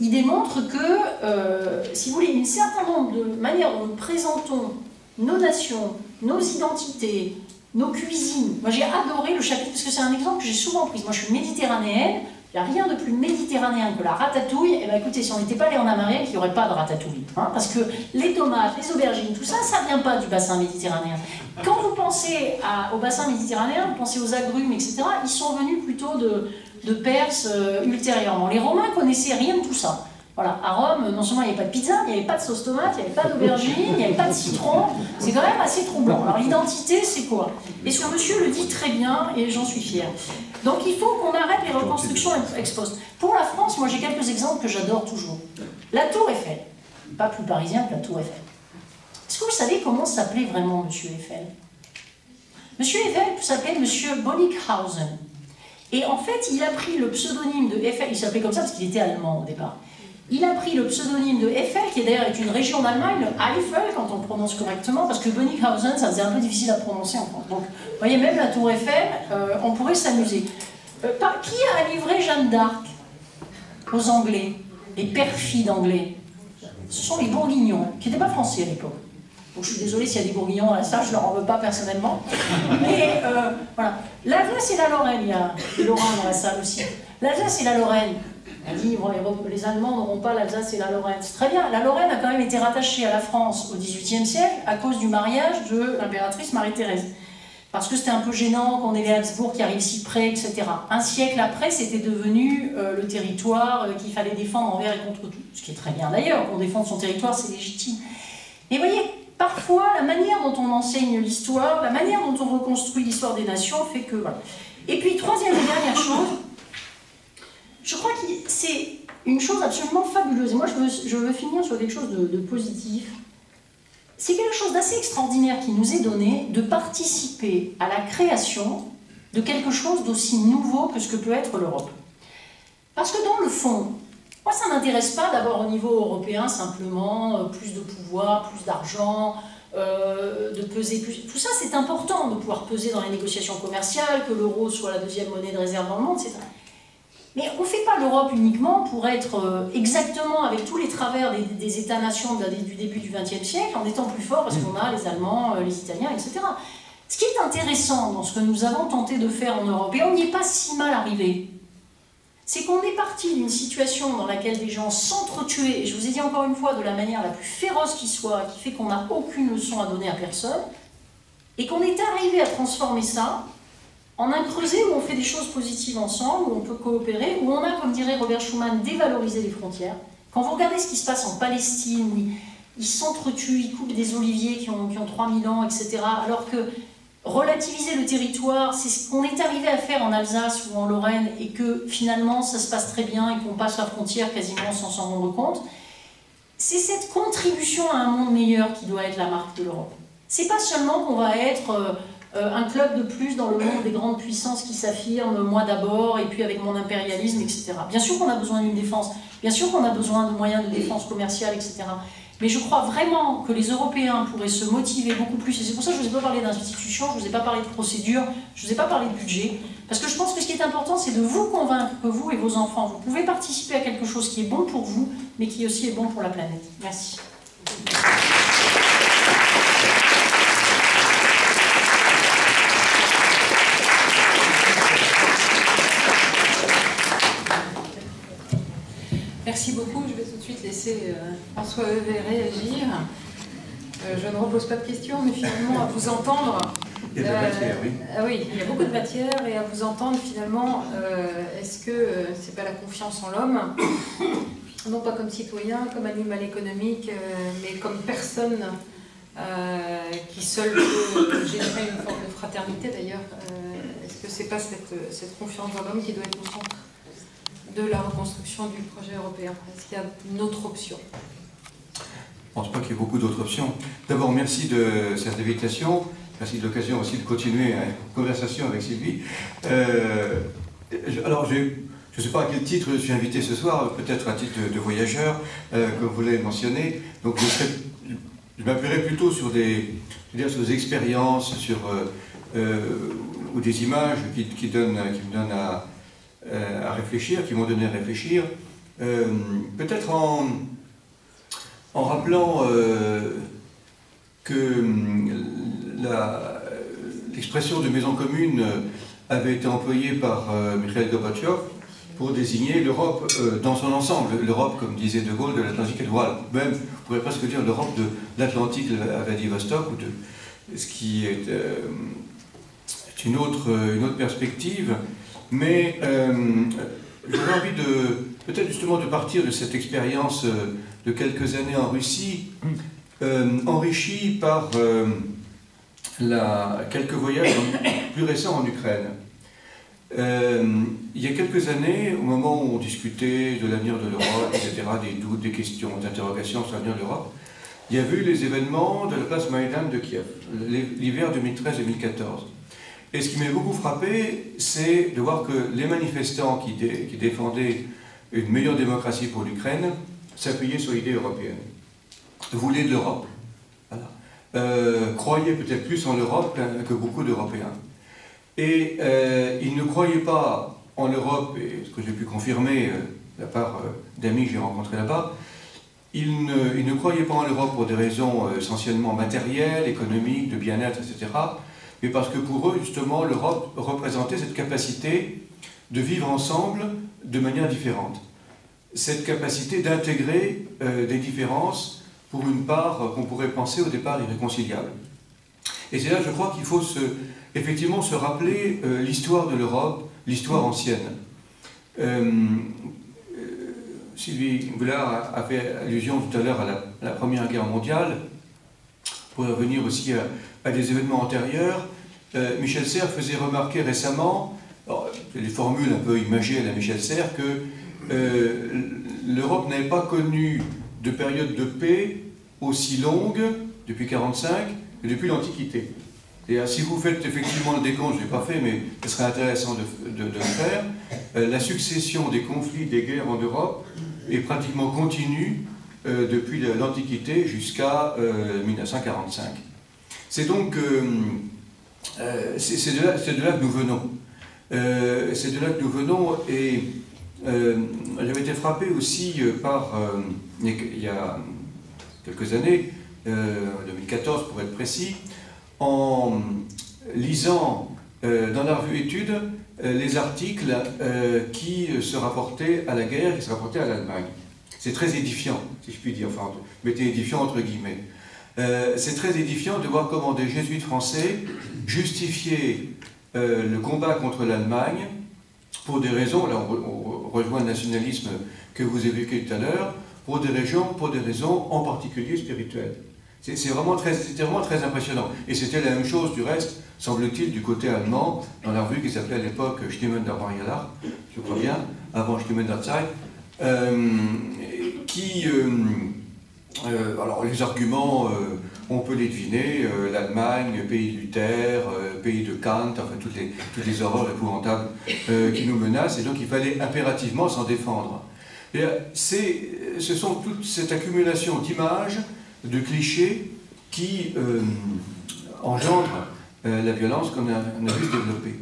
Il démontre que, si vous voulez, un certain nombre de manières dont nous présentons nos nations, nos identités, nos cuisines. Moi, j'ai adoré le chapitre, parce que c'est un exemple que j'ai souvent pris. Moi, je suis méditerranéenne. Il n'y a rien de plus méditerranéen que la ratatouille. Et bien écoutez, si on n'était pas allé en Amérique, il n'y aurait pas de ratatouille. Hein, parce que les tomates, les aubergines, tout ça, ça ne vient pas du bassin méditerranéen. Quand vous pensez au bassin méditerranéen, vous pensez aux agrumes, etc., ils sont venus plutôt de Perse ultérieurement. Les Romains connaissaient rien de tout ça. Voilà, à Rome, non seulement il n'y avait pas de pizza, il n'y avait pas de sauce tomate, il n'y avait pas d'aubergine, il n'y avait pas de citron. C'est quand même assez troublant. Alors l'identité, c'est quoi? Et ce monsieur le dit très bien, et j'en suis fière. Donc il faut qu'on arrête les reconstructions ex post. Pour la France, moi j'ai quelques exemples que j'adore toujours. La Tour Eiffel, pas plus parisien que la Tour Eiffel. Est-ce que vous savez comment s'appelait vraiment Monsieur Eiffel? Monsieur Eiffel s'appelait Monsieur Bonnickhausen. Et en fait, il a pris le pseudonyme de Eiffel, il s'appelait comme ça parce qu'il était allemand au départ. Il a pris le pseudonyme de Eiffel, qui d'ailleurs est une région d'Allemagne, le Eifel, quand on le prononce correctement, parce que Bonnickhausen, ça faisait un peu difficile à prononcer en France. Donc, vous voyez, même la Tour Eiffel, on pourrait s'amuser. Qui a livré Jeanne d'Arc aux Anglais, les perfides Anglais? Ce sont les Bourguignons, qui n'étaient pas français à l'époque. Donc, je suis désolée s'il y a des Bourguignons dans la salle, je ne leur en veux pas personnellement. Mais voilà. L'Alsace et la Lorraine, il y a des Lorrains dans la salle aussi. L'Alsace et la Lorraine. On dit bon, les Allemands n'auront pas l'Alsace et la Lorraine. C'est très bien. La Lorraine a quand même été rattachée à la France au XVIIIe siècle à cause du mariage de l'impératrice Marie-Thérèse. Parce que c'était un peu gênant qu'on ait les Habsbourg qui arrivent si près, etc. Un siècle après, c'était devenu le territoire qu'il fallait défendre envers et contre tout. Ce qui est très bien d'ailleurs, qu'on défende son territoire, c'est légitime. Mais vous voyez, parfois, la manière dont on enseigne l'histoire, la manière dont on reconstruit l'histoire des nations fait que... Voilà. Et puis, troisième et dernière chose, je crois que c'est une chose absolument fabuleuse. Et moi, je veux finir sur quelque chose de positif. C'est quelque chose d'assez extraordinaire qui nous est donné de participer à la création de quelque chose d'aussi nouveau que ce que peut être l'Europe. Parce que dans le fond, moi, ça ne m'intéresse pas d'abord au niveau européen simplement plus de pouvoir, plus d'argent, de peser plus. Tout ça, c'est important de pouvoir peser dans les négociations commerciales, que l'euro soit la deuxième monnaie de réserve dans le monde, etc. Mais on ne fait pas l'Europe uniquement pour être exactement avec tous les travers des États-nations du début du XXe siècle, en étant plus fort parce qu'on a les Allemands, les Italiens, etc. Ce qui est intéressant dans ce que nous avons tenté de faire en Europe, et on n'y est pas si mal arrivé, c'est qu'on est parti d'une situation dans laquelle des gens s'entretuaient, et je vous ai dit encore une fois de la manière la plus féroce qui soit, qui fait qu'on n'a aucune leçon à donner à personne, et qu'on est arrivé à transformer ça en un creuset où on fait des choses positives ensemble, où on peut coopérer, où on a, comme dirait Robert Schuman, dévalorisé les frontières. Quand vous regardez ce qui se passe en Palestine, où ils s'entretuent, ils coupent des oliviers qui ont 3000 ans, etc., alors que relativiser le territoire, c'est ce qu'on est arrivé à faire en Alsace ou en Lorraine, et que finalement ça se passe très bien et qu'on passe la frontière quasiment sans s'en rendre compte, c'est cette contribution à un monde meilleur qui doit être la marque de l'Europe. C'est pas seulement qu'on va être... un club de plus dans le monde des grandes puissances qui s'affirment, moi d'abord, et puis avec mon impérialisme, etc. Bien sûr qu'on a besoin d'une défense, bien sûr qu'on a besoin de moyens de défense commerciale, etc. Mais je crois vraiment que les Européens pourraient se motiver beaucoup plus, et c'est pour ça que je ne vous ai pas parlé d'institutions, je ne vous ai pas parlé de procédures, je ne vous ai pas parlé de budget, parce que je pense que ce qui est important, c'est de vous convaincre que vous et vos enfants, vous pouvez participer à quelque chose qui est bon pour vous, mais qui aussi est bon pour la planète. Merci. Merci beaucoup. Je vais tout de suite laisser François Heuvet réagir. Je ne repose pas de questions, mais finalement, à vous entendre... Il y a de la matière, oui. Oui, il y a beaucoup de matière, et à vous entendre, finalement, est-ce que c'est pas la confiance en l'homme non pas comme citoyen, comme animal économique, mais comme personne qui seule peut générer une forme de fraternité d'ailleurs. Est-ce que c'est pas cette confiance dans l'homme qui doit être au centre de la reconstruction du projet européen? Est-ce qu'il y a une autre option? Je ne pense pas qu'il y ait beaucoup d'autres options. D'abord, merci de cette invitation. Merci de l'occasion aussi de continuer une conversation avec Sylvie. Alors, je ne sais pas à quel titre je suis invité ce soir, peut-être à titre de voyageur, comme vous l'avez mentionné. Donc, je m'appuierai plutôt sur des expériences, ou des images qui me donnent à réfléchir, qui m'ont donné à réfléchir. Peut-être en rappelant que l'expression de maison commune avait été employée par Mikhail Gorbatchev pour désigner l'Europe dans son ensemble. L'Europe, comme disait De Gaulle, de l'Atlantique et de l'Ouest. Même, on pourrait presque dire l'Europe de l'Atlantique à Vladivostok, ou de ce qui est une autre perspective. Mais j'aurais envie peut-être justement de partir de cette expérience de quelques années en Russie, enrichie par quelques voyages plus récents en Ukraine. Il y a quelques années, au moment où on discutait de l'avenir de l'Europe, etc., des doutes, des questions, des interrogations sur l'avenir de l'Europe, il y a eu les événements de la place Maïdan de Kiev, l'hiver 2013-2014. Et ce qui m'a beaucoup frappé, c'est de voir que les manifestants qui défendaient une meilleure démocratie pour l'Ukraine s'appuyaient sur l'idée européenne, voulaient de l'Europe, voilà. Croyaient peut-être plus en l'Europe que beaucoup d'Européens. Et ils ne croyaient pas en l'Europe, et ce que j'ai pu confirmer de la part d'amis que j'ai rencontrés là-bas, ils ne croyaient pas en l'Europe pour des raisons essentiellement matérielles, économiques, de bien-être, etc., mais parce que pour eux, justement, l'Europe représentait cette capacité de vivre ensemble de manière différente. Cette capacité d'intégrer des différences pour une part qu'on pourrait penser au départ irréconciliable. Et c'est là, je crois, qu'il faut effectivement se rappeler l'histoire de l'Europe, l'histoire ancienne. Sylvie Goulard a fait allusion tout à l'heure à la Première Guerre mondiale, pour revenir aussi à des événements antérieurs. Michel Serres faisait remarquer récemment, c'est des formules un peu imagées à la Michel Serres, que l'Europe n'avait pas connu de période de paix aussi longue depuis 1945 que depuis l'Antiquité. Et si vous faites effectivement le décompte, je ne l'ai pas fait, mais ce serait intéressant de le faire, la succession des conflits, des guerres en Europe est pratiquement continue depuis l'Antiquité jusqu'à 1945. C'est donc c'est de là que nous venons. C'est de là que nous venons, et j'avais été frappé aussi par, il y a quelques années, 2014 pour être précis, en lisant dans la revue Études les articles qui se rapportaient à la guerre, qui se rapportaient à l'Allemagne. C'est très édifiant, si je puis dire, enfin, mettez édifiant entre guillemets. C'est très édifiant de voir comment des jésuites français justifiaient le combat contre l'Allemagne pour des raisons, là on rejoint le nationalisme que vous évoquiez tout à l'heure, pour des raisons en particulier spirituelles. C'était vraiment très impressionnant. Et c'était la même chose, du reste, semble-t-il, du côté allemand, dans la revue qui s'appelait à l'époque Stimmen der Mariala, je crois bien, avant Stimmen der Zeit, alors les arguments, on peut les deviner, l'Allemagne, pays de Luther, pays de Kant, enfin toutes les horreurs épouvantables qui nous menacent, et donc il fallait impérativement s'en défendre. Ce sont toute cette accumulation d'images, de clichés qui engendrent la violence qu'on a vu se développer.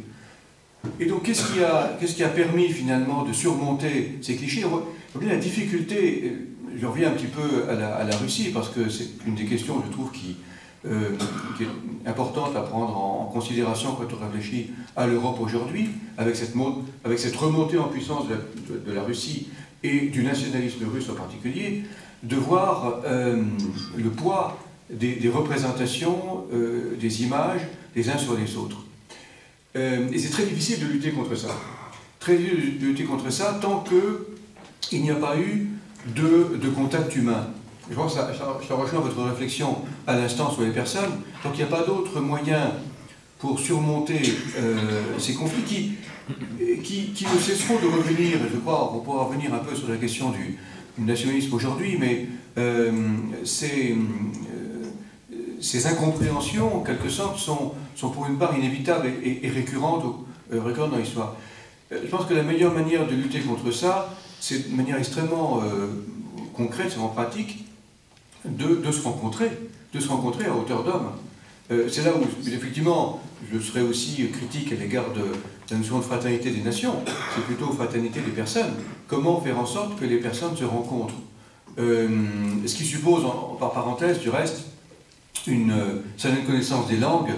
Et donc qu'est-ce qui a permis finalement de surmonter ces clichés? La difficulté, je reviens un petit peu à la Russie, parce que c'est une des questions, je trouve, qui est importante à prendre en considération quand on réfléchit à l'Europe aujourd'hui, avec cette remontée en puissance de la Russie et du nationalisme russe en particulier, de voir le poids des représentations, des images, les uns sur les autres. Et c'est très difficile de lutter contre ça. Très difficile de lutter contre ça tant qu'il n'y a pas eu de contact humain. Je pense que ça rejoint votre réflexion à l'instant sur les personnes. Donc il n'y a pas d'autre moyen pour surmonter ces conflits qui ne cesseront de revenir. Je crois qu'on pourra revenir un peu sur la question du nationalisme aujourd'hui, mais ces incompréhensions, en quelque sorte, sont pour une part inévitables et récurrentes dans l'histoire. Je pense que la meilleure manière de lutter contre ça, c'est de manière extrêmement concrète, extrêmement pratique, de se rencontrer à hauteur d'homme. C'est là où, effectivement, je serais aussi critique à l'égard de la notion de fraternité des nations. C'est plutôt fraternité des personnes. Comment faire en sorte que les personnes se rencontrent? Ce qui suppose, par parenthèse, du reste, une certaine connaissance des langues.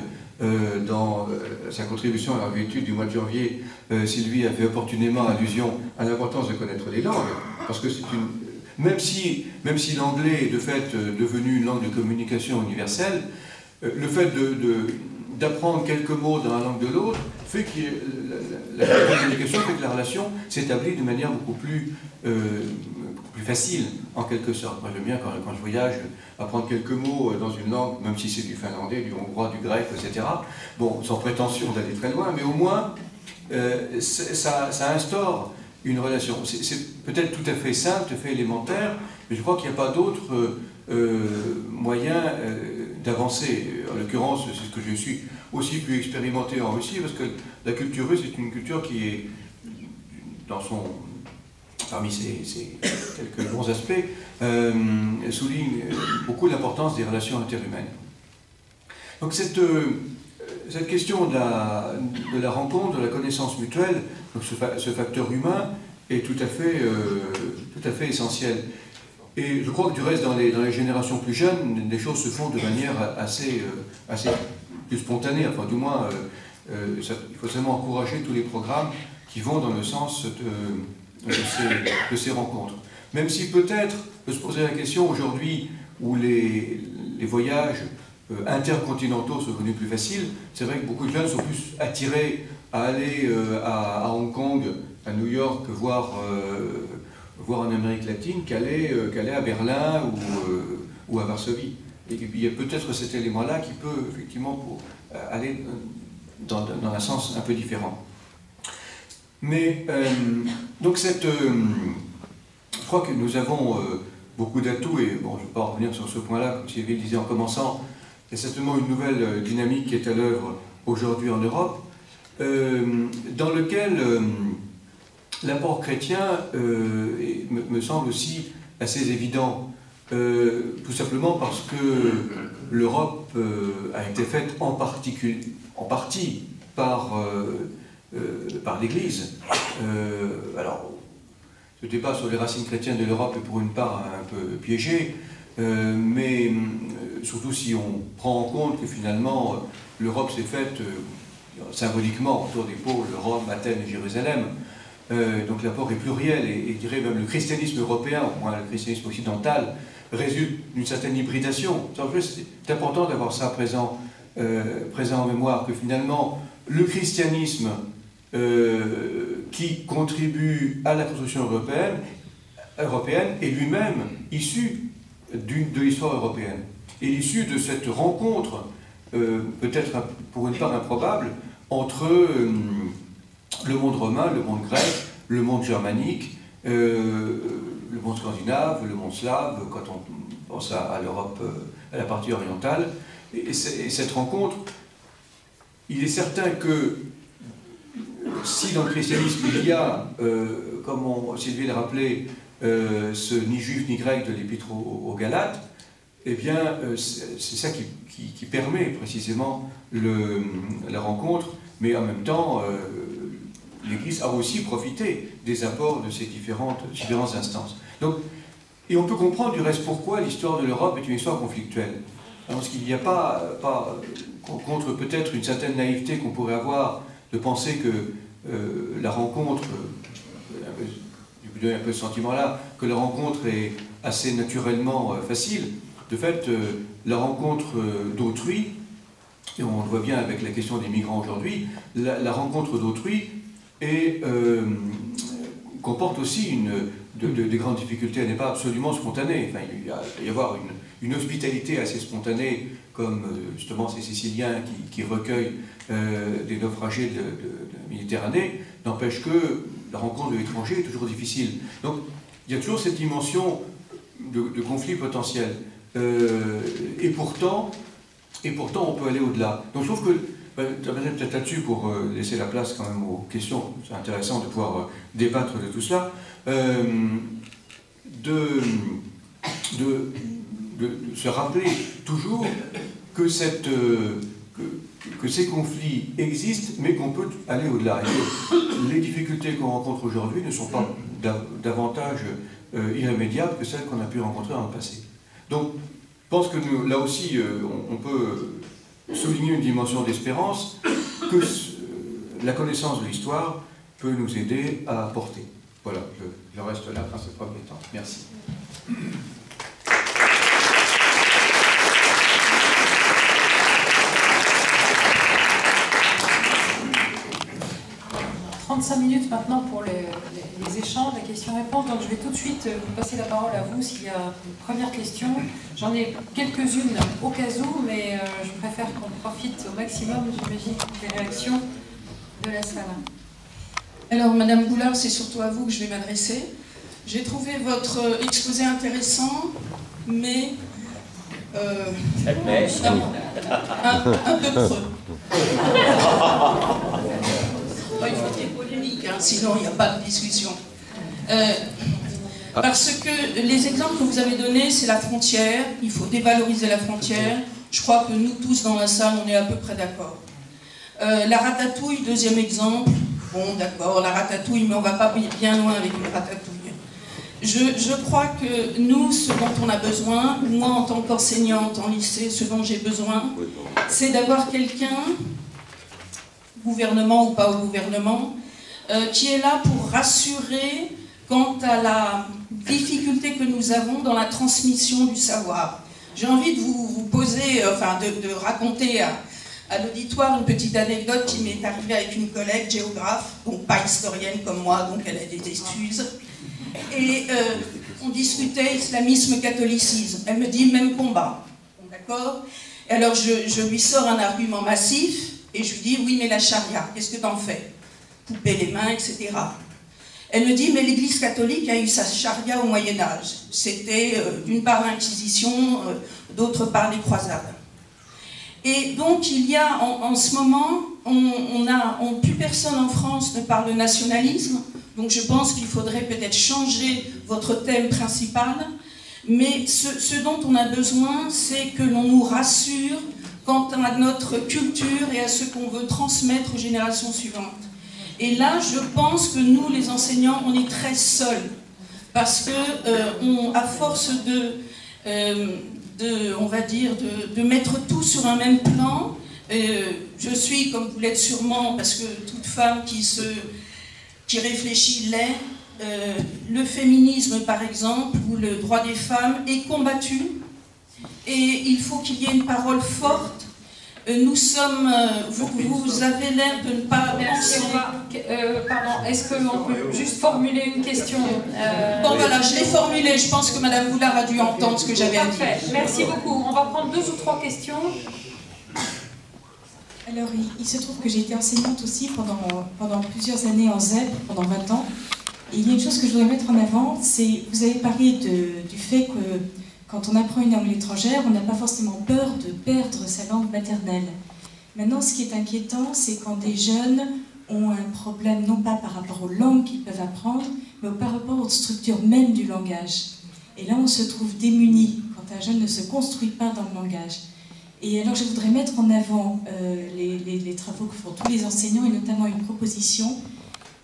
Dans sa contribution à la revue Études du mois de janvier, Sylvie a fait opportunément allusion à l'importance de connaître les langues, parce que c'est même si l'anglais est de fait devenu une langue de communication universelle, le fait d'apprendre quelques mots dans la langue de l'autre fait que la communication fait que la relation s'établit de manière beaucoup plus facile, en quelque sorte. Moi, j'aime bien, quand je voyage, apprendre quelques mots dans une langue, même si c'est du finlandais, du hongrois, du grec, etc. Bon, sans prétention d'aller très loin, mais au moins, ça instaure une relation. C'est peut-être tout à fait simple, tout à fait élémentaire, mais je crois qu'il n'y a pas d'autre moyen d'avancer. En l'occurrence, c'est ce que je suis aussi pu expérimenter en Russie, parce que la culture russe est une culture qui est, parmi ses quelques bons aspects, souligne beaucoup l'importance des relations interhumaines. Donc cette question de la rencontre, de la connaissance mutuelle, donc ce facteur humain est tout à fait essentiel. Et je crois que du reste, dans les générations plus jeunes, les choses se font de manière assez plus spontanée. Enfin, du moins, il faut seulement encourager tous les programmes qui vont dans le sens de ces rencontres. Même si peut-être peut se poser la question aujourd'hui où les voyages intercontinentaux sont devenus plus faciles, c'est vrai que beaucoup de jeunes sont plus attirés à aller à Hong Kong, à New York, voir en Amérique latine qu'aller à Berlin ou à Varsovie. Et puis il y a peut-être cet élément-là qui peut effectivement aller dans un sens un peu différent. Mais donc je crois que nous avons beaucoup d'atouts, et bon, je ne vais pas revenir sur ce point-là, comme Sylvie le disait en commençant, il y a certainement une nouvelle dynamique qui est à l'œuvre aujourd'hui en Europe, dans lequel l'apport chrétien me semble aussi assez évident, tout simplement parce que l'Europe a été faite en partie par l'Église. Alors, ce débat sur les racines chrétiennes de l'Europe est pour une part un peu piégé, mais surtout si on prend en compte que finalement l'Europe s'est faite symboliquement autour des pôles Rome, Athènes et Jérusalem. Donc l'apport est pluriel et je dirais même le christianisme européen, au moins le christianisme occidental, résulte d'une certaine hybridation. C'est important d'avoir ça présent en mémoire, que finalement le christianisme qui contribue à la construction européenne est lui-même issu de l'histoire européenne. Et issu de cette rencontre, peut-être pour une part improbable, entre le monde romain, le monde grec, le monde germanique, le monde scandinave, le monde slave, quand on pense à l'Europe, à la partie orientale. Et cette rencontre, il est certain que si dans le christianisme il y a, comme Sylvie l'a rappelé, ce ni juif ni grec de l'épître aux Galates, eh bien c'est ça qui permet précisément la rencontre, mais en même temps l'Église a aussi profité des apports de ces différentes instances. Donc, et on peut comprendre du reste pourquoi l'histoire de l'Europe est une histoire conflictuelle. Parce qu'il n'y a pas contre peut-être une certaine naïveté qu'on pourrait avoir de penser que la rencontre, j'ai un peu ce sentiment-là, que la rencontre est assez naturellement facile. De fait, la rencontre d'autrui, et on le voit bien avec la question des migrants aujourd'hui, la rencontre d'autrui comporte aussi des grandes difficultés. Elle n'est pas absolument spontanée. Enfin, il va y avoir une hospitalité assez spontanée, comme justement ces Siciliens qui recueillent des naufragés de la Méditerranée, n'empêche que la rencontre de l'étranger est toujours difficile. Donc il y a toujours cette dimension de conflit potentiel. Et pourtant, on peut aller au-delà. Donc je trouve que, peut-être là-dessus pour laisser la place quand même aux questions, c'est intéressant de pouvoir débattre de tout cela, de se rappeler toujours que ces conflits existent, mais qu'on peut aller au-delà. Les difficultés qu'on rencontre aujourd'hui ne sont pas davantage irrémédiables que celles qu'on a pu rencontrer dans le passé. Donc, je pense que là aussi, on peut souligner une dimension d'espérance que la connaissance de l'histoire peut nous aider à apporter. Voilà, je reste là dans ce premier temps. Merci. 35 minutes maintenant pour les échanges, les questions-réponses. Donc je vais tout de suite vous passer la parole à vous s'il y a une première question. J'en ai quelques-unes au cas où, mais je préfère qu'on profite au maximum, j'imagine, des réactions de la salle. Alors, Madame Boulard, c'est surtout à vous que je vais m'adresser. J'ai trouvé votre exposé intéressant, mais un peu creux. Il faut qu'il y ait polémique, hein, sinon il n'y a pas de discussion. Parce que les exemples que vous avez donnés, c'est la frontière, il faut dévaloriser la frontière. Je crois que nous tous dans la salle, on est à peu près d'accord. La ratatouille, deuxième exemple. Bon, d'accord, la ratatouille, mais on ne va pas bien loin avec une ratatouille. Je crois que nous, ce dont on a besoin, moi en tant qu'enseignante en lycée, ce dont j'ai besoin, c'est d'avoir quelqu'un, gouvernement ou pas au gouvernement, qui est là pour rassurer quant à la difficulté que nous avons dans la transmission du savoir. J'ai envie de vous poser, enfin de raconter à l'auditoire une petite anecdote qui m'est arrivée avec une collègue géographe, donc pas historienne comme moi, donc elle a des excuses. Et on discutait islamisme-catholicisme. Elle me dit même combat. Bon, d'accord. Et alors je lui sors un argument massif et je lui dis oui, mais la charia, qu'est-ce que t'en fais? Couper les mains, etc. Elle me dit mais l'Église catholique a eu sa charia au Moyen-Âge. C'était d'une part l'Inquisition, d'autre part les croisades. Et donc il y a en ce moment, plus personne en France ne parle de nationalisme. Donc je pense qu'il faudrait peut-être changer votre thème principal, mais ce dont on a besoin, c'est que l'on nous rassure quant à notre culture et à ce qu'on veut transmettre aux générations suivantes. Et là, je pense que nous, les enseignants, on est très seuls, parce que à force on va dire, de mettre tout sur un même plan, je suis, comme vous l'êtes sûrement, parce que toute femme qui réfléchit l'est, le féminisme par exemple, ou le droit des femmes est combattu, et il faut qu'il y ait une parole forte. Nous sommes, vous avez l'air de ne pas penser... pardon, est-ce qu'on peut juste formuler une question Bon voilà, je l'ai formulée, je pense que Madame Boulard a dû entendre ce que j'avais à dire. Parfait, merci beaucoup. On va prendre 2 ou 3 questions. Alors, il se trouve que j'ai été enseignante aussi pendant plusieurs années en ZEP, pendant 20 ans. Et il y a une chose que je voudrais mettre en avant, c'est, vous avez parlé du fait que quand on apprend une langue étrangère, on n'a pas forcément peur de perdre sa langue maternelle. Maintenant, ce qui est inquiétant, c'est quand des jeunes ont un problème, non pas par rapport aux langues qu'ils peuvent apprendre, mais par rapport aux structures même du langage. Et là, on se trouve démuni quand un jeune ne se construit pas dans le langage. Et alors je voudrais mettre en avant les travaux que font tous les enseignants, et notamment une proposition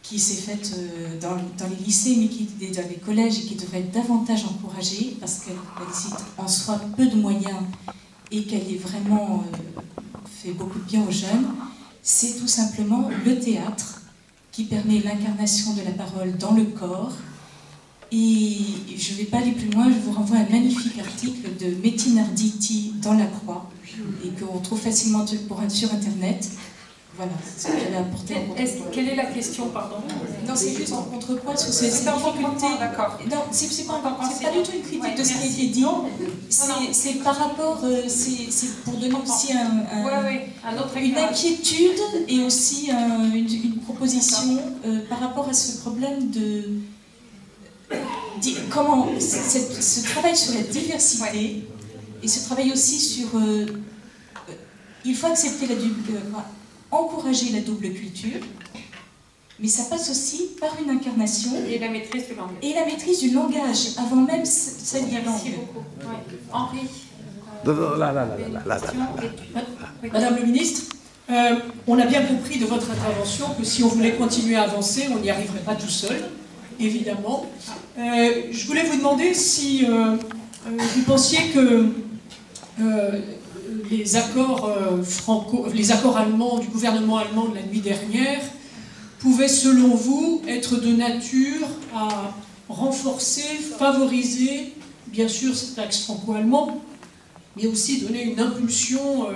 qui s'est faite dans les lycées, mais qui est dans les collèges et qui devrait être davantage encouragée, parce qu'elle nécessite en soi peu de moyens et qu'elle est vraiment fait beaucoup de bien aux jeunes. C'est tout simplement le théâtre qui permet l'incarnation de la parole dans le corps. Et je ne vais pas aller plus loin, je vous renvoie à un magnifique article de Metin Arditi dans La Croix, et qu'on trouve facilement sur Internet, Voilà, c'est ce que j'avais apporté en contrepoids. Quelle est la question, pardon? Non, c'est juste en contrepoids sur ces difficultés. D'accord. Non, c'est pas du tout une critique de ce qui a été dit. C'est par rapport, c'est pour donner aussi une inquiétude et aussi une proposition par rapport à ce problème de comment ce travail sur la diversité et ce travail aussi sur il faut accepter encourager la double culture, mais ça passe aussi par une incarnation et la maîtrise du langage. Et la maîtrise du langage, avant même celle de la langue. Merci beaucoup. Ouais. Henri. Madame le ministre, on a bien compris de votre intervention que si on voulait continuer à avancer, on n'y arriverait pas tout seul, évidemment. Je voulais vous demander si vous pensiez que les accords allemands du gouvernement allemand de la nuit dernière pouvaient, selon vous, être de nature à renforcer, favoriser, bien sûr, cet axe franco-allemand, mais aussi donner une impulsion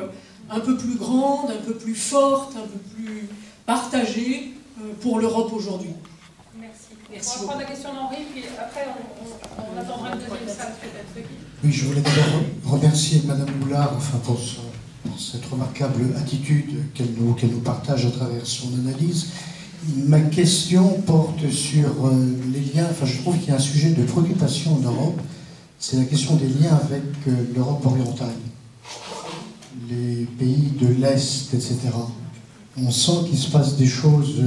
un peu plus grande, un peu plus forte, un peu plus partagée pour l'Europe aujourd'hui. Merci. On va prendre la question d'Henri, puis après on attendra une deuxième salle peut-être. Oui, je voulais d'abord remercier Madame Boulard pour cette remarquable attitude qu'elle nous partage à travers son analyse. Ma question porte sur les liens, je trouve qu'il y a un sujet de préoccupation en Europe, c'est la question des liens avec l'Europe orientale, les pays de l'Est, etc. On sent qu'il se passe des choses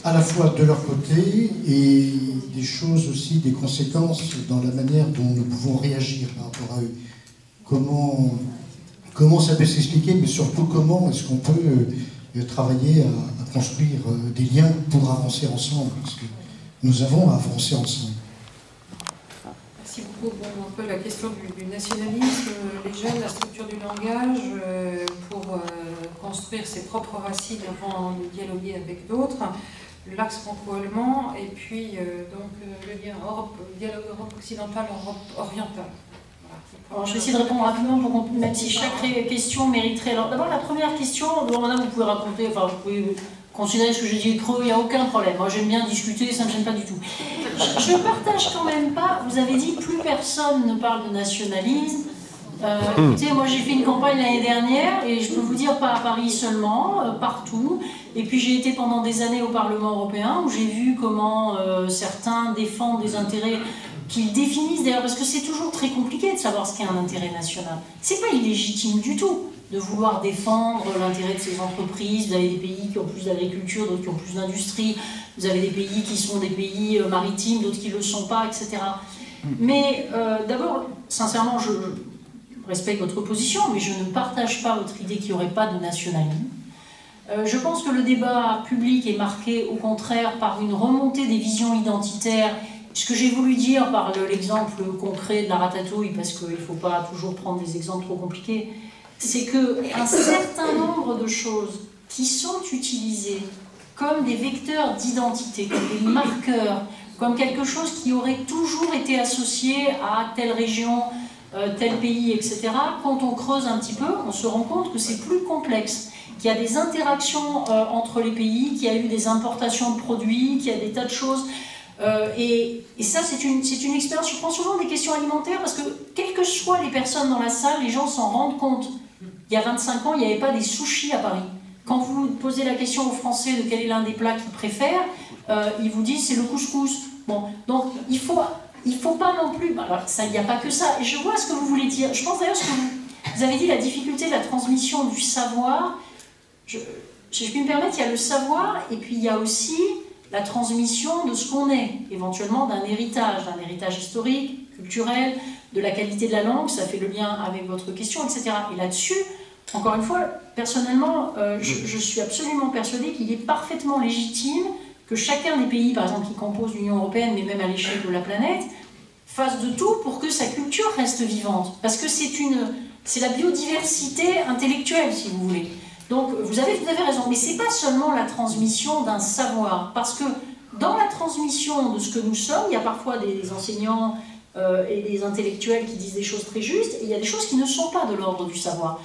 à la fois de leur côté et des choses aussi, des conséquences dans la manière dont nous pouvons réagir par rapport à eux. Comment ça peut s'expliquer, mais surtout comment est-ce qu'on peut travailler à construire des liens pour avancer ensemble, parce que nous avons à avancer ensemble. Merci beaucoup. Bon, un peu la question du nationalisme, les jeunes, la structure du langage, pour construire ses propres racines avant de dialoguer avec d'autres, l'axe franco-allemand, et puis donc le lien dialogue Europe occidentale, Europe orientale. Alors, je vais essayer de répondre rapidement, même si chaque question mériterait. Alors d'abord la première question, madame, vous pouvez raconter, vous pouvez considérer ce que j'ai dit creux, il n'y a aucun problème. Moi j'aime bien discuter, ça ne me gêne pas du tout. Je ne partage quand même pas, vous avez dit plus personne ne parle de nationalisme. Écoutez, moi j'ai fait une campagne l'année dernière et je peux vous dire pas à Paris seulement, partout. Et puis j'ai été pendant des années au Parlement européen où j'ai vu comment certains défendent des intérêts qu'ils définissent d'ailleurs, parce que c'est toujours très compliqué de savoir ce qu'est un intérêt national. C'est pas illégitime du tout de vouloir défendre l'intérêt de ces entreprises. Vous avez des pays qui ont plus d'agriculture, d'autres qui ont plus d'industrie. Vous avez des pays qui sont des pays maritimes, d'autres qui ne le sont pas, etc. Mais d'abord, sincèrement, je respecte votre position, mais je ne partage pas votre idée qu'il n'y aurait pas de nationalisme. Je pense que le débat public est marqué, au contraire, par une remontée des visions identitaires. Ce que j'ai voulu dire par l'exemple concret de la ratatouille, parce qu'il ne faut pas toujours prendre des exemples trop compliqués, c'est qu'un certain nombre de choses qui sont utilisées comme des vecteurs d'identité, comme des marqueurs, comme quelque chose qui aurait toujours été associé à telle région, tel pays, etc., quand on creuse un petit peu, on se rend compte que c'est plus complexe, qu'il y a des interactions entre les pays, qu'il y a eu des importations de produits, qu'il y a des tas de choses. Et ça, c'est une expérience. Je prends souvent des questions alimentaires parce que, quelles que soient les personnes dans la salle, les gens s'en rendent compte. Il y a 25 ans, il n'y avait pas des sushis à Paris. Quand vous posez la question aux Français de quel est l'un des plats qu'ils préfèrent, ils vous disent c'est le couscous. Bon, donc il faut pas non plus. Alors, ça, il n'y a pas que ça. Et je vois ce que vous voulez dire. Je pense d'ailleurs ce que vous avez dit, la difficulté de la transmission du savoir. Je puis me permettre, il y a le savoir et puis il y a aussi la transmission de ce qu'on est, éventuellement d'un héritage historique, culturel, de la qualité de la langue, ça fait le lien avec votre question, etc. Et là-dessus, encore une fois, personnellement, je suis absolument persuadée qu'il est parfaitement légitime que chacun des pays, par exemple, qui composent l'Union européenne, mais même à l'échelle de la planète, fasse de tout pour que sa culture reste vivante. Parce que c'est la biodiversité intellectuelle, si vous voulez. Donc, vous avez tout à fait raison, mais ce n'est pas seulement la transmission d'un savoir, parce que dans la transmission de ce que nous sommes, il y a parfois des enseignants et des intellectuels qui disent des choses très justes, et il y a des choses qui ne sont pas de l'ordre du savoir.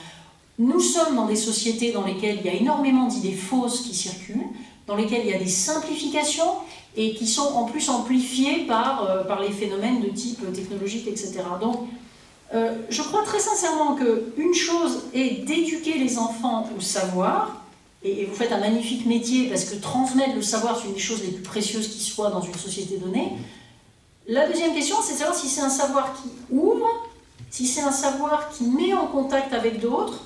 nous sommes dans des sociétés dans lesquelles il y a énormément d'idées fausses qui circulent, dans lesquelles il y a des simplifications et qui sont en plus amplifiées par les phénomènes de type technologique, etc. Donc, je crois très sincèrement qu'une chose est d'éduquer les enfants au savoir, et vous faites un magnifique métier parce que transmettre le savoir, c'est une des choses les plus précieuses qui soit dans une société donnée. La deuxième question, c'est de savoir si c'est un savoir qui ouvre, si c'est un savoir qui met en contact avec d'autres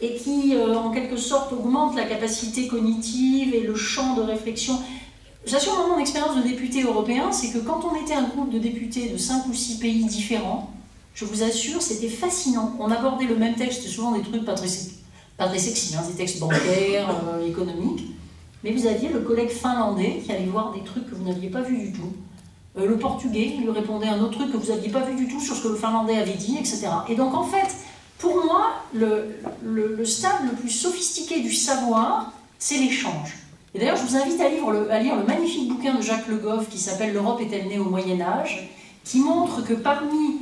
et qui, en quelque sorte, augmente la capacité cognitive et le champ de réflexion. J'assure, dans mon expérience de député européen, c'est que quand on était un groupe de députés de 5 ou 6 pays différents, je vous assure, c'était fascinant. On abordait le même texte, c'était souvent des trucs pas très sexy, hein, des textes bancaires, économiques. Mais vous aviez le collègue finlandais qui allait voir des trucs que vous n'aviez pas vus du tout. Le portugais qui lui répondait un autre truc que vous n'aviez pas vu du tout sur ce que le finlandais avait dit, etc. Et donc en fait, pour moi, le stade le plus sophistiqué du savoir, c'est l'échange. Et d'ailleurs, je vous invite à lire le magnifique bouquin de Jacques Le Goff qui s'appelle « L'Europe est-elle née au Moyen-Âge ?», qui montre que parmi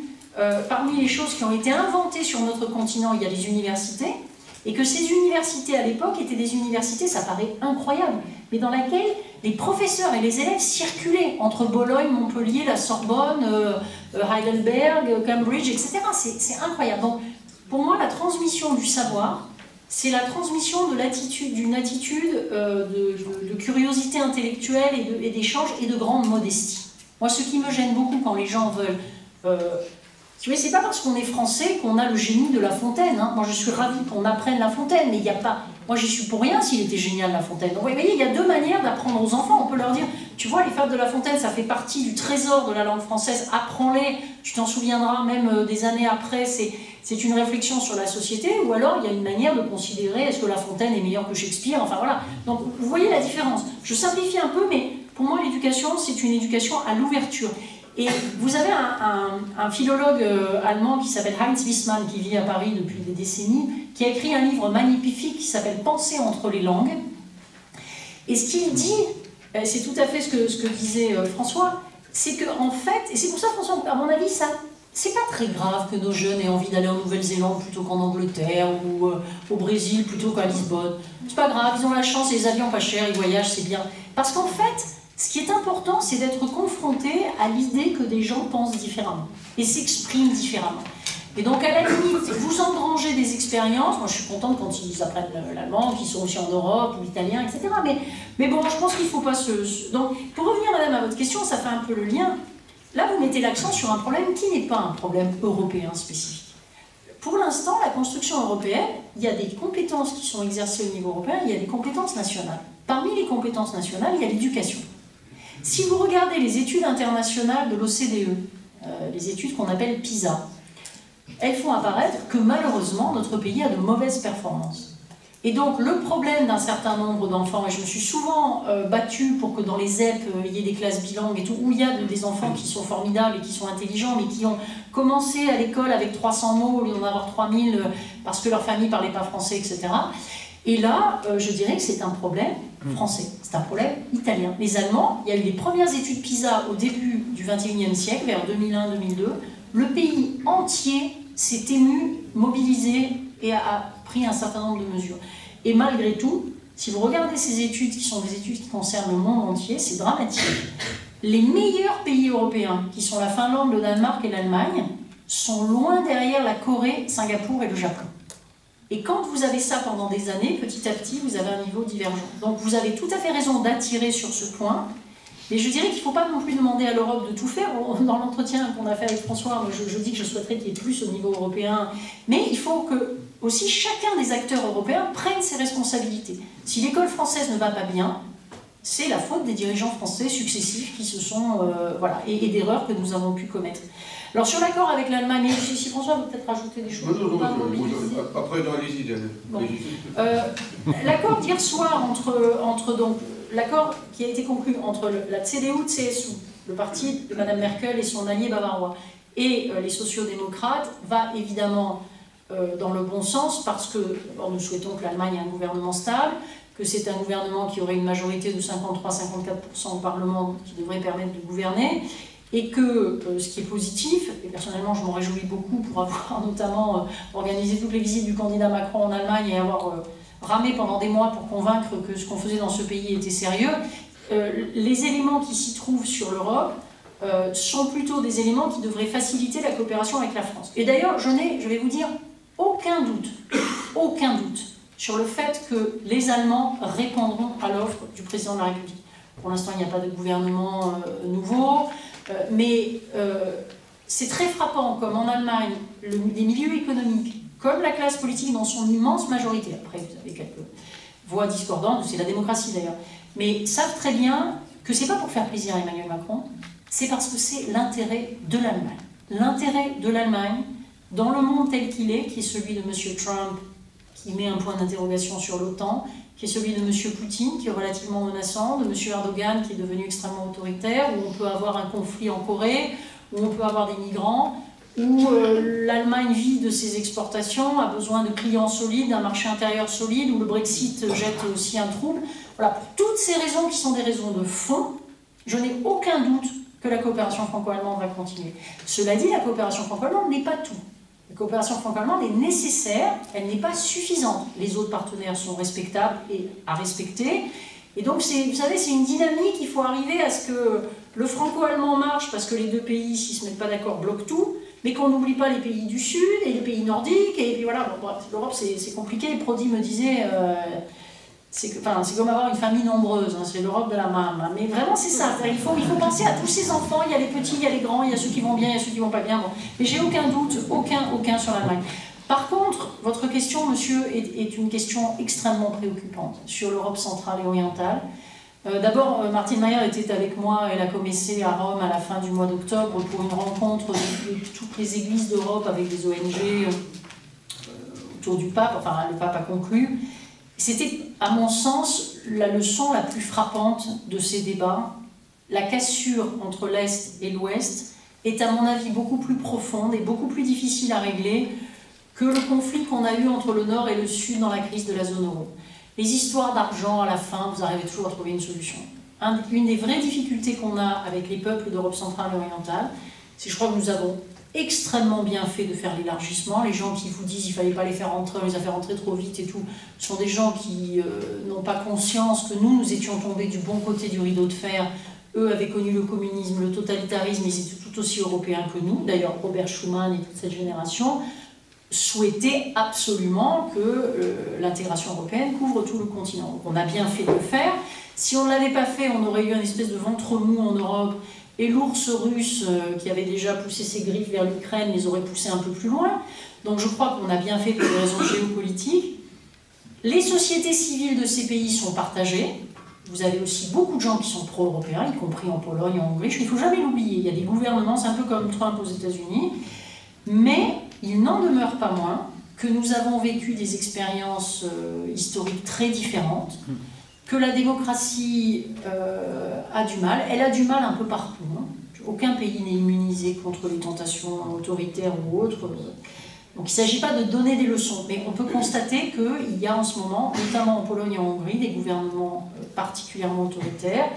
les choses qui ont été inventées sur notre continent, il y a les universités, et que ces universités à l'époque étaient des universités, ça paraît incroyable, mais dans lesquelles les professeurs et les élèves circulaient entre Bologne, Montpellier, la Sorbonne, Heidelberg, Cambridge, etc. C'est incroyable. Donc, pour moi, la transmission du savoir, c'est la transmission d'une attitude de curiosité intellectuelle et d'échange et de grande modestie. Moi, ce qui me gêne beaucoup quand les gens veulent... c'est pas parce qu'on est français qu'on a le génie de La Fontaine. Hein. Moi, je suis ravie qu'on apprenne La Fontaine, mais il n'y a pas... Moi, j'y suis pour rien s'il était génial, La Fontaine. Donc, vous voyez, il y a deux manières d'apprendre aux enfants. On peut leur dire, tu vois, les fables de La Fontaine, ça fait partie du trésor de la langue française. Apprends-les, tu t'en souviendras même des années après. C'est une réflexion sur la société. Ou alors, il y a une manière de considérer, est-ce que La Fontaine est meilleure que Shakespeare? Enfin, voilà. Donc, vous voyez la différence. Je simplifie un peu, mais pour moi, l'éducation, c'est une éducation à l'ouverture. Et vous avez un philologue allemand qui s'appelle Heinz Wiesmann, qui vit à Paris depuis des décennies, qui a écrit un livre magnifique qui s'appelle « Penser entre les langues ». Et ce qu'il dit, c'est tout à fait ce que disait François, c'est qu'en fait, et c'est pour ça François, à mon avis, c'est pas très grave que nos jeunes aient envie d'aller en Nouvelle-Zélande plutôt qu'en Angleterre, ou au Brésil plutôt qu'à Lisbonne. C'est pas grave, ils ont la chance, les avions pas chers, ils voyagent, c'est bien. Parce qu'en fait, ce qui est important, c'est d'être confronté à l'idée que des gens pensent différemment et s'expriment différemment. Et donc, à la limite, vous engrangez des expériences. Moi, je suis contente quand ils apprennent l'allemand, qu'ils sont aussi en Europe, ou l'italien, etc. Mais bon, je pense qu'il ne faut pas se... Donc, pour revenir, madame, à votre question, ça fait un peu le lien. Là, vous mettez l'accent sur un problème qui n'est pas un problème européen spécifique. Pour l'instant, la construction européenne, il y a des compétences qui sont exercées au niveau européen, il y a des compétences nationales. Parmi les compétences nationales, il y a l'éducation. Si vous regardez les études internationales de l'OCDE, les études qu'on appelle PISA, elles font apparaître que malheureusement notre pays a de mauvaises performances. Et donc le problème d'un certain nombre d'enfants, et je me suis souvent battue pour que dans les ZEP il y ait des classes bilingues et tout, où il y a des enfants qui sont formidables et qui sont intelligents, mais qui ont commencé à l'école avec 300 mots au lieu d'en avoir 3000 parce que leur famille ne parlait pas français, etc. Et là, je dirais que c'est un problème français, c'est un problème italien. Les Allemands, il y a eu les premières études PISA au début du XXIe siècle, vers 2001-2002. Le pays entier s'est ému, mobilisé et a pris un certain nombre de mesures. Et malgré tout, si vous regardez ces études, qui sont des études qui concernent le monde entier, c'est dramatique. Les meilleurs pays européens, qui sont la Finlande, le Danemark et l'Allemagne, sont loin derrière la Corée, Singapour et le Japon. Et quand vous avez ça pendant des années, petit à petit, vous avez un niveau divergent. Donc vous avez tout à fait raison d'attirer sur ce point, mais je dirais qu'il ne faut pas non plus demander à l'Europe de tout faire. Dans l'entretien qu'on a fait avec François, je dis que je souhaiterais qu'il y ait plus au niveau européen, mais il faut que aussi chacun des acteurs européens prenne ses responsabilités. Si l'école française ne va pas bien, c'est la faute des dirigeants français successifs qui se sont... voilà, et d'erreurs que nous avons pu commettre. Alors sur l'accord avec l'Allemagne, si François veut peut-être rajouter des choses. Après, dans les idées. Bon. L'accord d'hier soir entre donc l'accord qui a été conclu entre la CDU-CSU, le parti de Mme Merkel et son allié bavarois, et les sociodémocrates, va évidemment dans le bon sens parce que nous souhaitons que l'Allemagne ait un gouvernement stable, que c'est un gouvernement qui aurait une majorité de 53-54% au Parlement qui devrait permettre de gouverner. et que ce qui est positif, et personnellement je m'en réjouis beaucoup pour avoir notamment organisé toutes les visites du candidat Macron en Allemagne et avoir ramé pendant des mois pour convaincre que ce qu'on faisait dans ce pays était sérieux, les éléments qui s'y trouvent sur l'Europe sont plutôt des éléments qui devraient faciliter la coopération avec la France. Et d'ailleurs, je vais vous dire, aucun doute sur le fait que les Allemands répondront à l'offre du président de la République. Pour l'instant, il n'y a pas de gouvernement nouveau, mais c'est très frappant comme en Allemagne, les milieux économiques, comme la classe politique dans son immense majorité, après vous avez quelques voix discordantes, c'est la démocratie d'ailleurs, mais savent très bien que c'est pas pour faire plaisir à Emmanuel Macron, c'est parce que c'est l'intérêt de l'Allemagne. L'intérêt de l'Allemagne, dans le monde tel qu'il est, qui est celui de M. Trump, qui met un point d'interrogation sur l'OTAN, qui est celui de M. Poutine, qui est relativement menaçant, de M. Erdogan, qui est devenu extrêmement autoritaire, où on peut avoir un conflit en Corée, où on peut avoir des migrants, où l'Allemagne vit de ses exportations, a besoin de clients solides, d'un marché intérieur solide, où le Brexit jette aussi un trouble. Voilà, pour toutes ces raisons qui sont des raisons de fond, je n'ai aucun doute que la coopération franco-allemande va continuer. Cela dit, la coopération franco-allemande n'est pas tout. La coopération franco-allemande est nécessaire, elle n'est pas suffisante. Les autres partenaires sont respectables et à respecter. Et donc, vous savez, c'est une dynamique, il faut arriver à ce que le franco-allemand marche, parce que les deux pays, s'ils ne se mettent pas d'accord, bloquent tout, mais qu'on n'oublie pas les pays du Sud et les pays nordiques, et puis voilà, bon, l'Europe c'est compliqué. Prodi me disait... c'est comme avoir une famille nombreuse, hein, c'est l'Europe de la mame. Mais vraiment, c'est ça. Il faut penser à tous ces enfants. Il y a les petits, il y a les grands, il y a ceux qui vont bien, il y a ceux qui vont pas bien. Bon. Mais j'ai aucun doute, aucun sur l'Allemagne. Par contre, votre question, monsieur, est une question extrêmement préoccupante sur l'Europe centrale et orientale. D'abord, Martine Mayer était avec moi et la Comessée à Rome à la fin du mois d'octobre pour une rencontre de toutes les églises d'Europe avec des ONG autour du pape. Enfin, le pape a conclu. C'était, à mon sens, la leçon la plus frappante de ces débats. La cassure entre l'Est et l'Ouest est, à mon avis, beaucoup plus profonde et beaucoup plus difficile à régler que le conflit qu'on a eu entre le Nord et le Sud dans la crise de la zone euro. Les histoires d'argent, à la fin, vous arrivez toujours à trouver une solution. Une des vraies difficultés qu'on a avec les peuples d'Europe centrale et orientale, c'est que je crois que nous avons extrêmement bien fait de faire l'élargissement. Les gens qui vous disent qu'il ne fallait pas les faire rentrer, on les a fait rentrer trop vite et tout, sont des gens qui n'ont pas conscience que nous étions tombés du bon côté du rideau de fer. Eux avaient connu le communisme, le totalitarisme, ils étaient tout aussi européens que nous. D'ailleurs, Robert Schuman et toute cette génération souhaitaient absolument que l'intégration européenne couvre tout le continent. Donc on a bien fait de le faire. Si on ne l'avait pas fait, on aurait eu une espèce de ventre mou en Europe. Et l'ours russe, qui avait déjà poussé ses griffes vers l'Ukraine, les aurait poussés un peu plus loin. Donc je crois qu'on a bien fait pour des raisons géopolitiques. Les sociétés civiles de ces pays sont partagées. Vous avez aussi beaucoup de gens qui sont pro-européens, y compris en Pologne, en Hongrie. Il ne faut jamais l'oublier. Il y a des gouvernements, c'est un peu comme Trump aux États-Unis. Mais il n'en demeure pas moins que nous avons vécu des expériences historiques très différentes, que la démocratie a du mal. Elle a du mal un peu partout. Hein. Aucun pays n'est immunisé contre les tentations autoritaires ou autres. Donc il ne s'agit pas de donner des leçons, mais on peut constater qu'il y a en ce moment, notamment en Pologne et en Hongrie, des gouvernements particulièrement autoritaires,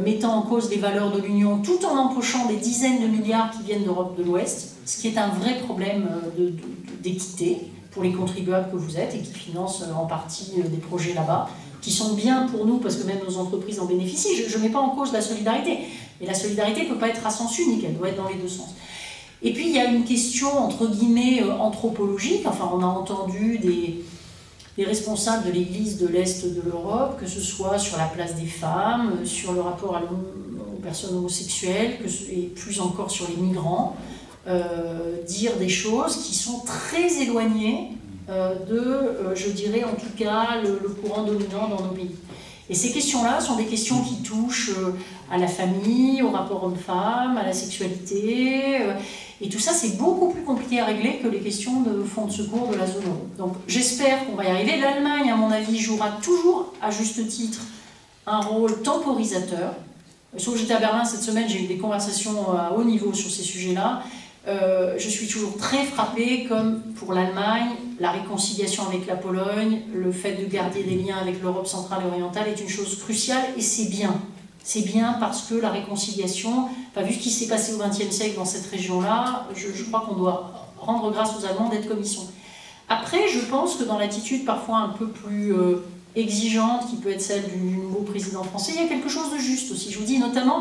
mettant en cause les valeurs de l'Union, tout en empochant des dizaines de milliards qui viennent d'Europe de l'Ouest, ce qui est un vrai problème d'équité pour les contribuables que vous êtes et qui financent en partie des projets là-bas, qui sont bien pour nous parce que même nos entreprises en bénéficient. Je ne mets pas en cause la solidarité, mais la solidarité ne peut pas être à sens unique, elle doit être dans les deux sens. Et puis il y a une question entre guillemets anthropologique, enfin on a entendu des responsables de l'Église de l'Est de l'Europe, que ce soit sur la place des femmes, sur le rapport aux personnes homosexuelles, et plus encore sur les migrants, dire des choses qui sont très éloignées je dirais en tout cas, le courant dominant dans nos pays. Et ces questions-là sont des questions qui touchent à la famille, au rapport homme-femme, à la sexualité, et tout ça c'est beaucoup plus compliqué à régler que les questions de fonds de secours de la zone euro. Donc j'espère qu'on va y arriver. L'Allemagne, à mon avis, jouera toujours, à juste titre, un rôle temporisateur. Sauf que j'étais à Berlin cette semaine, j'ai eu des conversations à haut niveau sur ces sujets-là. Je suis toujours très frappée, comme pour l'Allemagne, la réconciliation avec la Pologne, le fait de garder des liens avec l'Europe centrale et orientale est une chose cruciale et c'est bien. C'est bien parce que la réconciliation, enfin, vu ce qui s'est passé au XXe siècle dans cette région-là, je crois qu'on doit rendre grâce aux Allemands d'être comme ils sont. Après, je pense que dans l'attitude parfois un peu plus exigeante, qui peut être celle du nouveau président français, il y a quelque chose de juste aussi. Je vous dis notamment,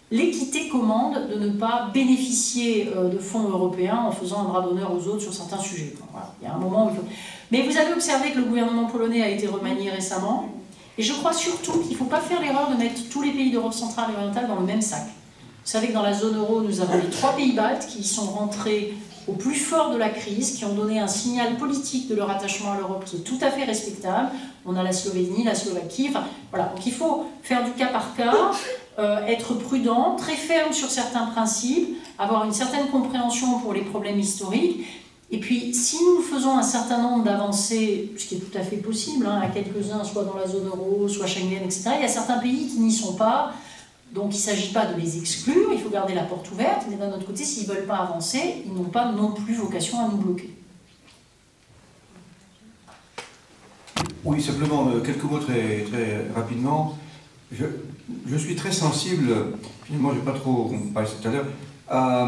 l'équité commande de ne pas bénéficier de fonds européens en faisant un bras d'honneur aux autres sur certains sujets. Voilà, il y a un moment où il faut... Mais vous avez observé que le gouvernement polonais a été remanié récemment, et je crois surtout qu'il ne faut pas faire l'erreur de mettre tous les pays d'Europe centrale et orientale dans le même sac. Vous savez que dans la zone euro, nous avons les 3 pays baltes qui sont rentrés au plus fort de la crise, qui ont donné un signal politique de leur attachement à l'Europe qui est tout à fait respectable. On a la Slovénie, la Slovaquie, enfin voilà. Donc il faut faire du cas par cas, être prudent, très ferme sur certains principes, avoir une certaine compréhension pour les problèmes historiques. Et puis, si nous faisons un certain nombre d'avancées, ce qui est tout à fait possible, hein, à quelques-uns, soit dans la zone euro, soit Schengen, etc., il y a certains pays qui n'y sont pas. Donc il ne s'agit pas de les exclure, il faut garder la porte ouverte, mais d'un autre côté, s'ils ne veulent pas avancer, ils n'ont pas non plus vocation à nous bloquer. Oui, simplement, quelques mots très rapidement. Je suis très sensible, finalement je ne vais pas trop parler tout à l'heure, à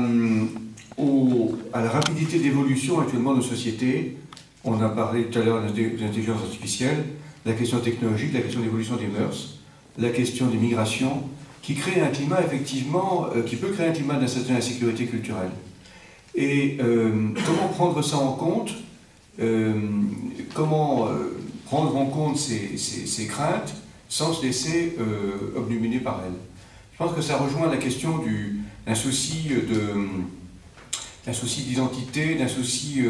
la rapidité d'évolution actuellement de nos sociétés. On a parlé tout à l'heure de l'intelligence artificielle, la question technologique, la question de l'évolution des mœurs, la question des migrations, qui crée un climat, effectivement, qui peut créer un climat d'une certaine insécurité culturelle. Et comment prendre ça en compte, comment prendre en compte ces craintes sans se laisser obnubiler par elles. Je pense que ça rejoint la question d'un souci d'identité, d'un souci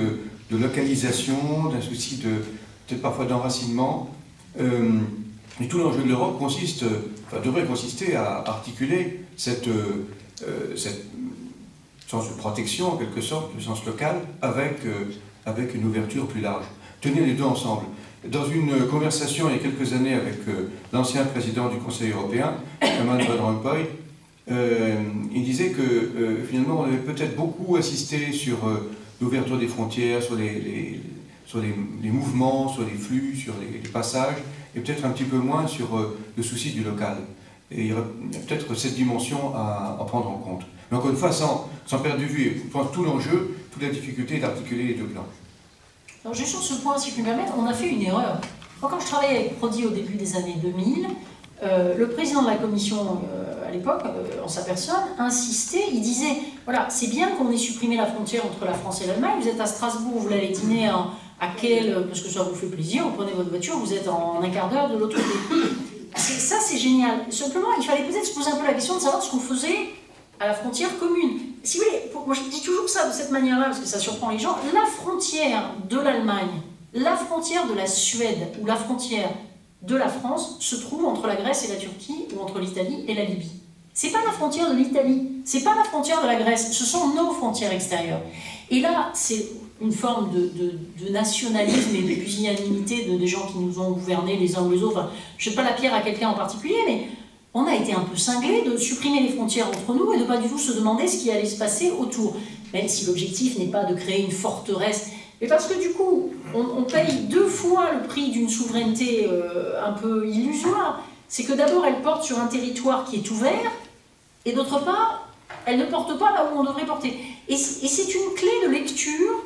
de localisation, d'un souci peut-être parfois d'enracinement. Et tout l'enjeu de l'Europe devrait consister à articuler cette sens de protection, en quelque sorte, le sens local, avec une ouverture plus large. Tenir les deux ensemble. Dans une conversation il y a quelques années avec l'ancien président du Conseil européen, Herman Van Rompuy, il disait que finalement on avait peut-être beaucoup insisté sur l'ouverture des frontières, sur les mouvements, sur les flux, sur les passages, et peut-être un petit peu moins sur le souci du local. Et il y a peut-être cette dimension à prendre en compte. Mais encore une fois, sans perdre de vue, je pense tout l'enjeu, toute la difficulté d'articuler les deux plans. Alors juste sur ce point, si je puis me permettre, on a fait une erreur. Moi, quand je travaillais avec Prodi au début des années 2000, le président de la commission à l'époque, en sa personne, insistait, il disait, voilà, c'est bien qu'on ait supprimé la frontière entre la France et l'Allemagne, vous êtes à Strasbourg, vous allez dîner à Kiel, parce que ça vous fait plaisir, vous prenez votre voiture, vous êtes en un quart d'heure de l'autre côté. Ça, c'est génial. Simplement, il fallait peut-être se poser un peu la question de savoir ce qu'on faisait à la frontière commune. Si vous voulez, moi je dis toujours ça de cette manière-là, parce que ça surprend les gens, la frontière de l'Allemagne, la frontière de la Suède ou la frontière de la France se trouve entre la Grèce et la Turquie ou entre l'Italie et la Libye. C'est pas la frontière de l'Italie, c'est pas la frontière de la Grèce, ce sont nos frontières extérieures. Et là, c'est une forme de nationalisme et de pusillanimité des gens qui nous ont gouvernés les uns ou les autres. Enfin, je ne jette pas la pierre à quelqu'un en particulier, mais on a été un peu cinglés de supprimer les frontières entre nous et de pas du tout se demander ce qui allait se passer autour. Même si l'objectif n'est pas de créer une forteresse. Mais parce que du coup, on paye 2 fois le prix d'une souveraineté un peu illusoire. C'est que d'abord, elle porte sur un territoire qui est ouvert, et d'autre part, elle ne porte pas là où on devrait porter. Et c'est une clé de lecture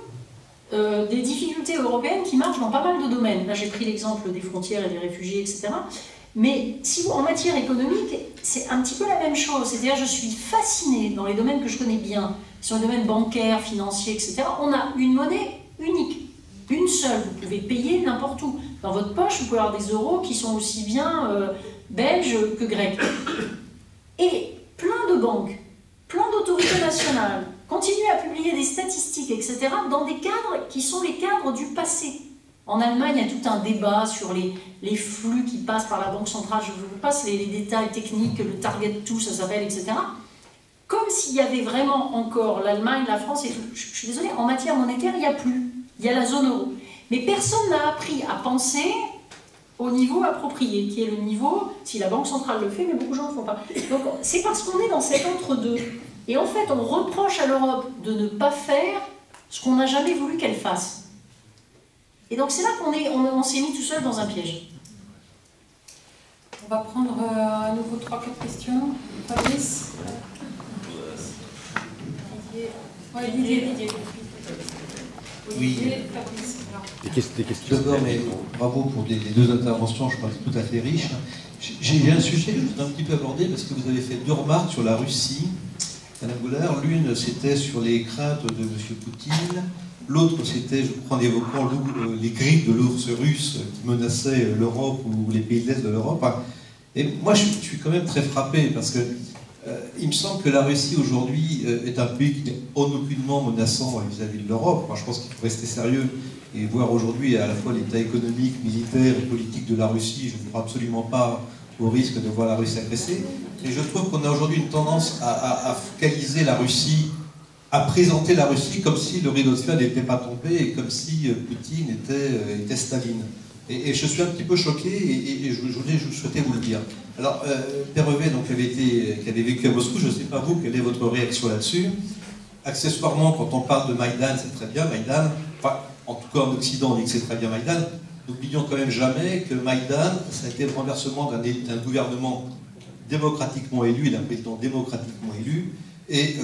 des difficultés européennes qui marchent dans pas mal de domaines. Là, j'ai pris l'exemple des frontières et des réfugiés, etc. Mais si en matière économique, c'est un petit peu la même chose. C'est-à-dire, je suis fascinée dans les domaines que je connais bien, sur les domaines bancaires, financiers, etc. On a une monnaie unique, une seule. Vous pouvez payer n'importe où. Dans votre poche, vous pouvez avoir des euros qui sont aussi bien belges que grecs. Et plein de banques, plein d'autorités nationales continuent à publier des statistiques, etc., dans des cadres qui sont les cadres du passé. En Allemagne, il y a tout un débat sur les flux qui passent par la Banque centrale. Je vous passe les détails techniques, le target tout, ça s'appelle, etc. Comme s'il y avait vraiment encore l'Allemagne, la France et tout. Je suis désolée, en matière monétaire, il n'y a plus. Il y a la zone euro. Mais personne n'a appris à penser au niveau approprié, qui est le niveau, si la Banque centrale le fait, mais beaucoup de gens ne le font pas. Donc c'est parce qu'on est dans cet entre-deux. Et en fait, on reproche à l'Europe de ne pas faire ce qu'on n'a jamais voulu qu'elle fasse. Et donc c'est là qu'on s'est mis tout seul dans un piège. On va prendre à nouveau 3-4 questions. Fabrice. Didier. Oui. Fabrice. Des questions. D'abord, mais bravo pour les deux interventions, je pense tout à fait riches. J'ai un sujet que je voudrais un petit peu aborder parce que vous avez fait deux remarques sur la Russie, Madame Goulard. L'une, c'était sur les craintes de M. Poutine. L'autre, c'était, je crois, en évoquant les griffes de l'ours russe qui menaçaient l'Europe ou les pays de l'Est de l'Europe. Et moi, je suis quand même très frappé parce que il me semble que la Russie aujourd'hui est un pays qui n'est aucunement menaçant vis-à-vis de l'Europe. Moi, je pense qu'il faut rester sérieux et voir aujourd'hui à la fois l'état économique, militaire et politique de la Russie. Je ne crois absolument pas au risque de voir la Russie agresser. Et je trouve qu'on a aujourd'hui une tendance à focaliser la Russie, à présenter la Russie comme si le rideau de fer n'était pas tombé et comme si Poutine était Staline. Et je suis un petit peu choqué et je souhaitais vous le dire. Alors, Père Hervé, donc, qui avait vécu à Moscou, je ne sais pas vous, quelle est votre réaction là-dessus. Accessoirement, quand on parle de Maïdan, c'est très bien, Maïdan, enfin, en tout cas en Occident, on dit que c'est très bien Maïdan. N'oublions quand même jamais que Maïdan, ça a été le renversement d'un gouvernement démocratiquement élu, d'un président démocratiquement élu, et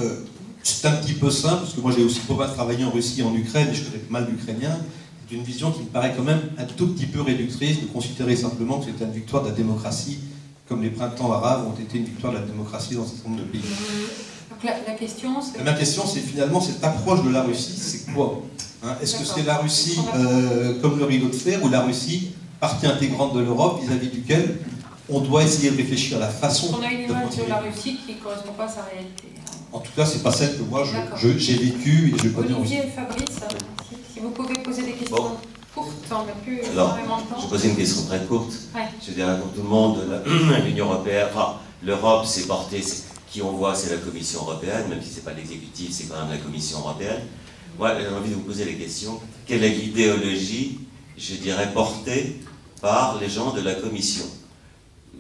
c'est un petit peu simple, parce que moi j'ai aussi pas mal travaillé en Russie et en Ukraine, et je connais pas mal d'Ukrainiens. C'est une vision qui me paraît quand même un tout petit peu réductrice de considérer simplement que c'était une victoire de la démocratie, comme les printemps arabes ont été une victoire de la démocratie dans un certain nombre de pays. Donc la question, c'est... Ma question, c'est finalement cette approche de la Russie, c'est quoi, hein? Est-ce que c'est la Russie comme le rideau de fer, ou la Russie, partie intégrante de l'Europe, vis-à-vis duquel on doit essayer de réfléchir à la façon... On a une image de la Russie qui ne correspond pas à sa réalité. En tout cas, c'est pas celle que moi j'ai vécue et je connais. Olivier et Fabrice, si vous pouvez poser des questions courtes, on n'a plus énormément de temps. Je vais poser une question très courte. Ouais. Je dirais pour tout le monde, l'Union européenne, enfin, l'Europe s'est portée, qui on voit, c'est la Commission européenne, même si ce n'est pas l'exécutif, c'est quand même la Commission européenne. Moi, j'ai envie de vous poser la question, quelle est l'idéologie, je dirais, portée par les gens de la Commission?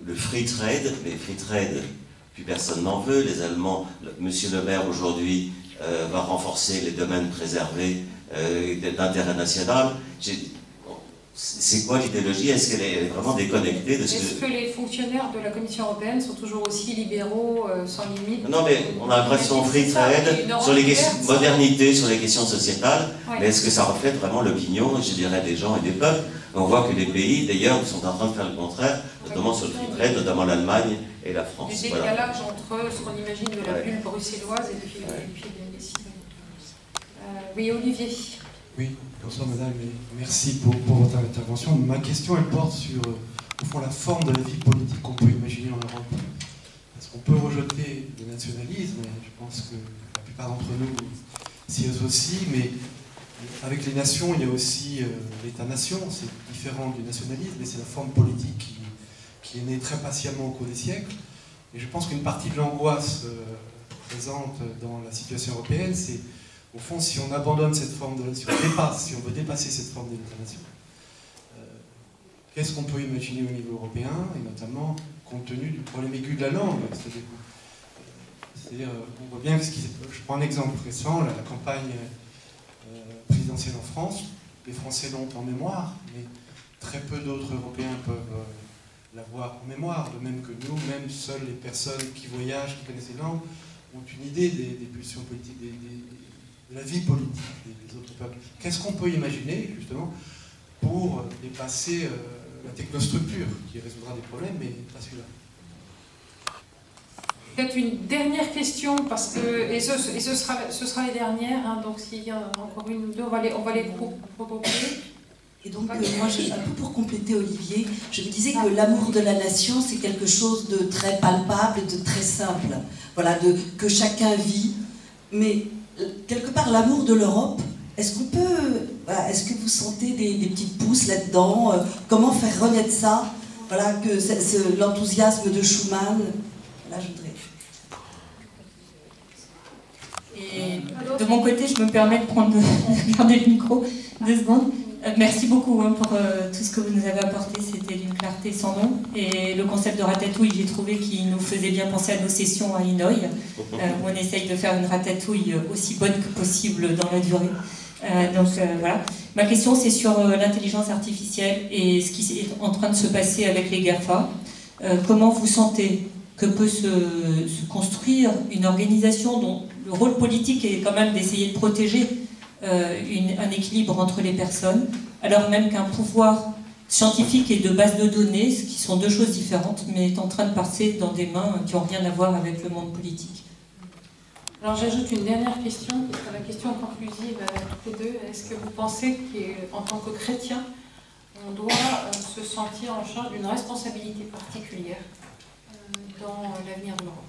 Le free trade, mais free trade, plus personne n'en veut. Les Allemands, Monsieur Le Maire aujourd'hui va renforcer les domaines préservés d'intérêt national. C'est quoi l'idéologie? Est-ce qu'elle est vraiment déconnectée de ce Est-ce que les fonctionnaires de la Commission européenne sont toujours aussi libéraux, sans limite? Non, mais on a l'impression free trade, sur les questions de modernité, sur les questions sociétales, ouais. Mais est-ce que ça reflète vraiment l'opinion, je dirais, des gens et des peuples? On voit que les pays, d'ailleurs, sont en train de faire le contraire, notamment sur le free trade, notamment l'Allemagne et la France. Du décalage entre ce qu'on imagine de la bulle bruxelloise et puis les décisions. Oui, Olivier. Oui, bonsoir madame, et merci pour votre intervention. Ma question, elle porte sur, au fond, la forme de la vie politique qu'on peut imaginer en Europe. Parce qu'on peut rejeter le nationalisme, et je pense que la plupart d'entre nous s'y associent, mais avec les nations, il y a aussi l'État-nation. C'est différent du nationalisme, mais c'est la forme politique qui est née très patiemment au cours des siècles. Et je pense qu'une partie de l'angoisse présente dans la situation européenne, c'est au fond, si on abandonne cette forme de... si on veut dépasser cette forme de l'État-nation, qu'est-ce qu'on peut imaginer au niveau européen, et notamment compte tenu du problème aigu de la langue? C'est-à-dire, on voit bien que je prends un exemple récent, la campagne présidentielle en France, les Français l'ont en mémoire, mais très peu d'autres Européens peuvent l'avoir en mémoire, de même que nous, même seules les personnes qui voyagent, qui connaissent les langues, ont une idée des pulsions politiques, de la vie politique des autres peuples. Qu'est-ce qu'on peut imaginer, justement, pour dépasser la technostructure, qui résoudra des problèmes, mais pas celui-là? Peut-être une dernière question, parce que, et ce sera les dernières, hein, donc s'il y a encore une ou deux, on va les regrouper. Et donc, moi, un peu pour compléter Olivier, je me disais que l'amour de la nation, c'est quelque chose de très palpable, de très simple, voilà, que chacun vit, mais quelque part, l'amour de l'Europe, est-ce qu'on peut, voilà, est-ce que vous sentez des petites pousses là-dedans? Comment faire renaître ça? Voilà, que l'enthousiasme de Schuman, là, je voudrais... Et de mon côté, je me permets de garder le micro 2 secondes. Merci beaucoup pour tout ce que vous nous avez apporté, c'était d'une clarté sans nom. Et le concept de ratatouille, j'ai trouvé qu'il nous faisait bien penser à nos sessions à Hanoï, où on essaye de faire une ratatouille aussi bonne que possible dans la durée. Voilà. Ma question, c'est sur l'intelligence artificielle et ce qui est en train de se passer avec les GAFA. comment vous sentez que peut se construire une organisation dont le rôle politique est quand même d'essayer de protéger un équilibre entre les personnes, alors même qu'un pouvoir scientifique et de base de données, ce qui sont deux choses différentes, mais est en train de passer dans des mains qui n'ont rien à voir avec le monde politique. Alors j'ajoute une dernière question, qui sera la question conclusive à toutes les deux. Est-ce que vous pensez qu'en tant que chrétien, on doit se sentir en charge d'une responsabilité particulière dans l'avenir de l'Europe?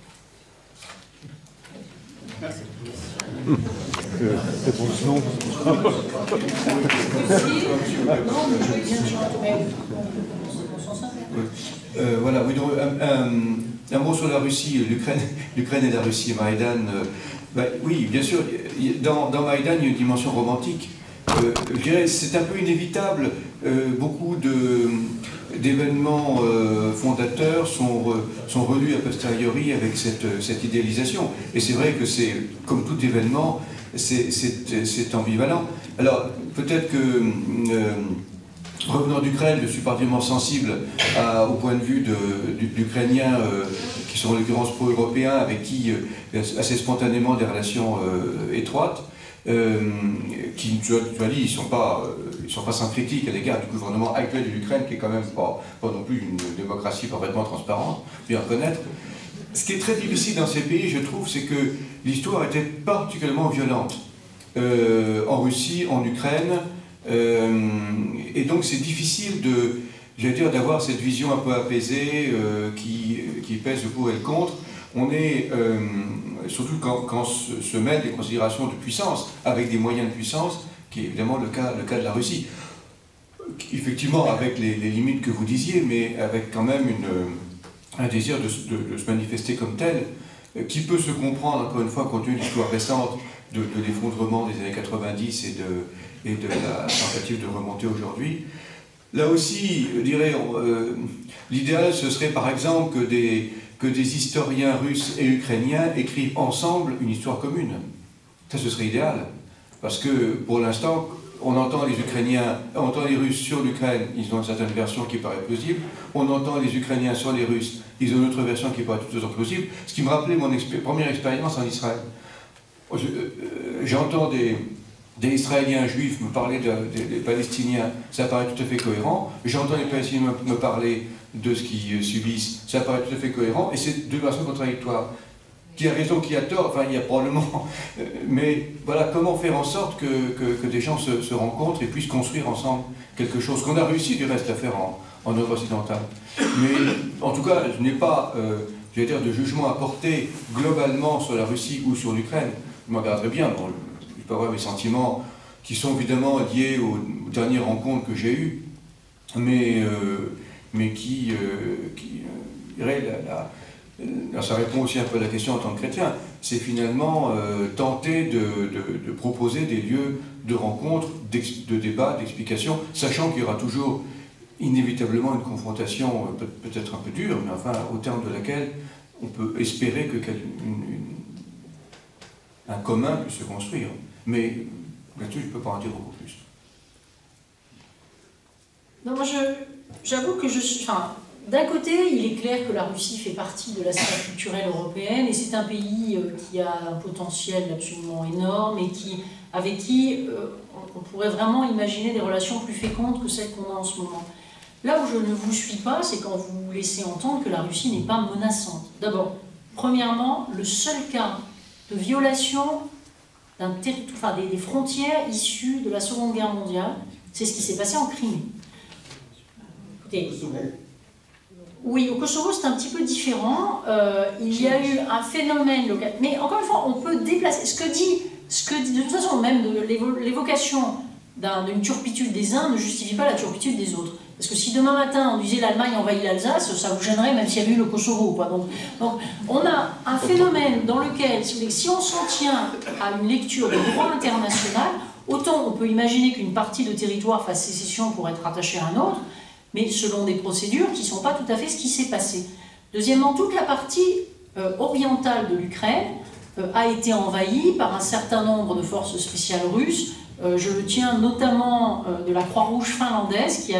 Réponse non. Voilà, oui, donc, un mot sur la Russie, l'Ukraine et la Russie, Maïdan. Oui, bien sûr, dans Maïdan, il y a une dimension romantique. Je dirais, c'est un peu inévitable. Beaucoup d'événements fondateurs sont relus a posteriori avec cette idéalisation. Et c'est vrai que c'est, comme tout événement, c'est ambivalent. Alors, peut-être que, revenant d'Ukraine, je suis particulièrement sensible au point de vue d'Ukrainiens qui sont en l'occurrence pro-européens, avec qui, assez spontanément, des relations étroites. Qui, tu as dit, ils sont pas sans critique à l'égard du gouvernement actuel de l'Ukraine, qui est quand même pas non plus une démocratie parfaitement transparente, bien reconnaître. Ce qui est très difficile dans ces pays, je trouve, c'est que l'histoire était particulièrement violente. En Russie, en Ukraine, et donc c'est difficile d'avoir cette vision un peu apaisée qui pèse le pour et le contre. On est, surtout quand se mêlent des considérations de puissance, avec des moyens de puissance, qui est évidemment le cas de la Russie. Effectivement, avec les limites que vous disiez, mais avec quand même un désir de se manifester comme tel, qui peut se comprendre, encore une fois, compte tenu de l'histoire récente, de l'effondrement des années 90 et de la tentative de remonter aujourd'hui. Là aussi, je dirais, l'idéal, ce serait par exemple que des historiens russes et ukrainiens écrivent ensemble une histoire commune. Ça, ce serait idéal. Parce que, pour l'instant, on entend les Ukrainiens, on entend les Russes sur l'Ukraine, ils ont une certaine version qui paraît plausible. On entend les Ukrainiens sur les Russes, ils ont une autre version qui paraît tout autant plausible. Ce qui me rappelait mon première expérience en Israël. J'entends des Israéliens juifs me parler des Palestiniens, ça paraît tout à fait cohérent. J'entends les Palestiniens me parler de ce qu'ils subissent, ça paraît tout à fait cohérent, et c'est deux versions contradictoires. Qui a raison, qui a tort, enfin il y a probablement... Mais voilà, comment faire en sorte que des gens se rencontrent et puissent construire ensemble quelque chose qu'on a réussi du reste à faire en Europe occidentale. Mais en tout cas, je n'ai pas, j'allais dire, de jugement à porter globalement sur la Russie ou sur l'Ukraine. Je m'en garderai bien, bon, je peux avoir mes sentiments qui sont évidemment liés aux dernières rencontres que j'ai eues, mais qui ça répond aussi un peu à la question en tant que chrétien, c'est finalement tenter de proposer des lieux de rencontre, de débat, d'explication, sachant qu'il y aura toujours inévitablement une confrontation peut-être un peu dure, mais enfin au terme de laquelle on peut espérer que un commun puisse se construire. Mais là-dessus, je ne peux pas en dire beaucoup plus. Non, moi j'avoue que d'un côté, il est clair que la Russie fait partie de la sphère culturelle européenne et c'est un pays qui a un potentiel absolument énorme et avec qui on pourrait vraiment imaginer des relations plus fécondes que celles qu'on a en ce moment. Là où je ne vous suis pas, c'est quand vous laissez entendre que la Russie n'est pas menaçante. D'abord, premièrement, le seul cas de violation des frontières issues de la Seconde Guerre mondiale, c'est ce qui s'est passé en Crimée. Écoutez, oui, au Kosovo, c'est un petit peu différent. Il y a eu un phénomène local. Mais encore une fois, on peut déplacer. Ce que dit de toute façon, même l'évocation d'une turpitude des uns ne justifie pas la turpitude des autres. Parce que si demain matin, on disait l'Allemagne envahit l'Alsace, ça vous gênerait même s'il y avait eu le Kosovo. Quoi. Donc, on a un phénomène dans lequel, si on s'en tient à une lecture du droit international, autant on peut imaginer qu'une partie de territoire fasse sécession pour être rattachée à un autre, mais selon des procédures qui ne sont pas tout à fait ce qui s'est passé. Deuxièmement, toute la partie orientale de l'Ukraine a été envahie par un certain nombre de forces spéciales russes Je le tiens notamment de la Croix-Rouge finlandaise qui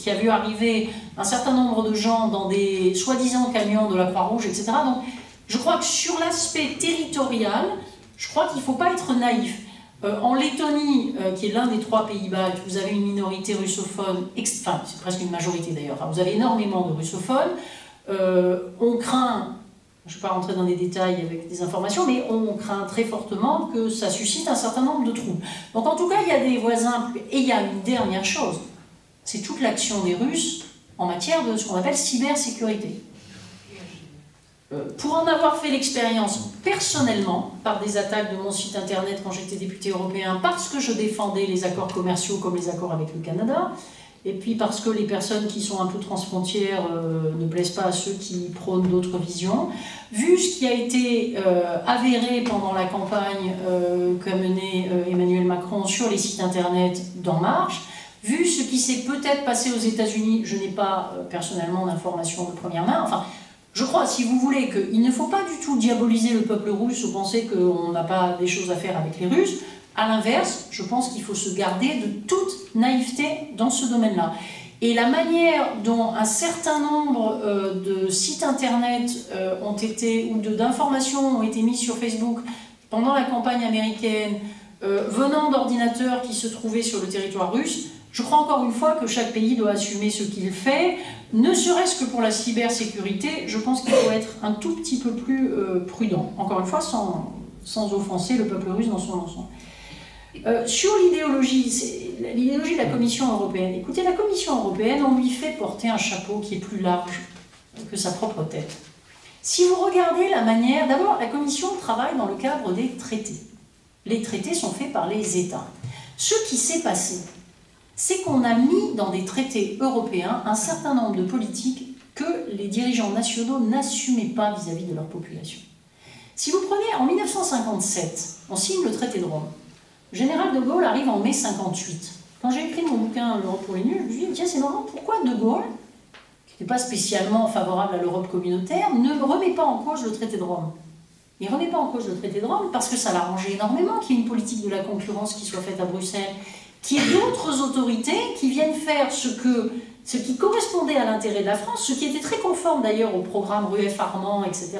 a vu arriver un certain nombre de gens dans des soi-disant camions de la Croix-Rouge, etc. Donc je crois que sur l'aspect territorial, je crois qu'il ne faut pas être naïf. En Lettonie, qui est l'un des 3 pays baltes, vous avez une minorité russophone, enfin c'est presque une majorité d'ailleurs, enfin, vous avez énormément de russophones. On craint, je ne vais pas rentrer dans les détails avec des informations, mais on craint très fortement que ça suscite un certain nombre de troubles. Donc en tout cas, il y a des voisins, et il y a une dernière chose, c'est toute l'action des Russes en matière de ce qu'on appelle cybersécurité. Pour en avoir fait l'expérience personnellement, par des attaques de mon site internet quand j'étais député européen, parce que je défendais les accords commerciaux comme les accords avec le Canada, et puis parce que les personnes qui sont un peu transfrontières ne plaisent pas à ceux qui prônent d'autres visions, vu ce qui a été avéré pendant la campagne qu'a menée Emmanuel Macron sur les sites internet d'En Marche, vu ce qui s'est peut-être passé aux États-Unis, je n'ai pas personnellement d'informations de première main, enfin, je crois, si vous voulez, qu'il ne faut pas du tout diaboliser le peuple russe ou penser qu'on n'a pas des choses à faire avec les Russes. À l'inverse, je pense qu'il faut se garder de toute naïveté dans ce domaine-là. Et la manière dont un certain nombre de sites internet ont été, ou d'informations ont été mises sur Facebook pendant la campagne américaine, venant d'ordinateurs qui se trouvaient sur le territoire russe, je crois encore une fois que chaque pays doit assumer ce qu'il fait, ne serait-ce que pour la cybersécurité. Je pense qu'il faut être un tout petit peu plus prudent, encore une fois sans offenser le peuple russe dans son ensemble. Sur l'idéologie de la Commission européenne, écoutez, la Commission européenne, on lui fait porter un chapeau qui est plus large que sa propre tête. Si vous regardez la manière, d'abord la Commission travaille dans le cadre des traités. Les traités sont faits par les États. Ce qui s'est passé, c'est qu'on a mis dans des traités européens un certain nombre de politiques que les dirigeants nationaux n'assumaient pas vis-à-vis de leur population. Si vous prenez en 1957, on signe le traité de Rome. Le général de Gaulle arrive en mai 58. Quand j'ai écrit mon bouquin L'Europe pour les nuls, je me suis dit, tiens, c'est marrant, pourquoi de Gaulle, qui n'était pas spécialement favorable à l'Europe communautaire, ne remet pas en cause le traité de Rome? Il ne remet pas en cause le traité de Rome parce que ça l'arrangeait énormément qu'il y ait une politique de la concurrence qui soit faite à Bruxelles, qu'il y ait d'autres autorités qui viennent faire ce qui correspondait à l'intérêt de la France, ce qui était très conforme d'ailleurs au programme Rueff-Armand, etc.,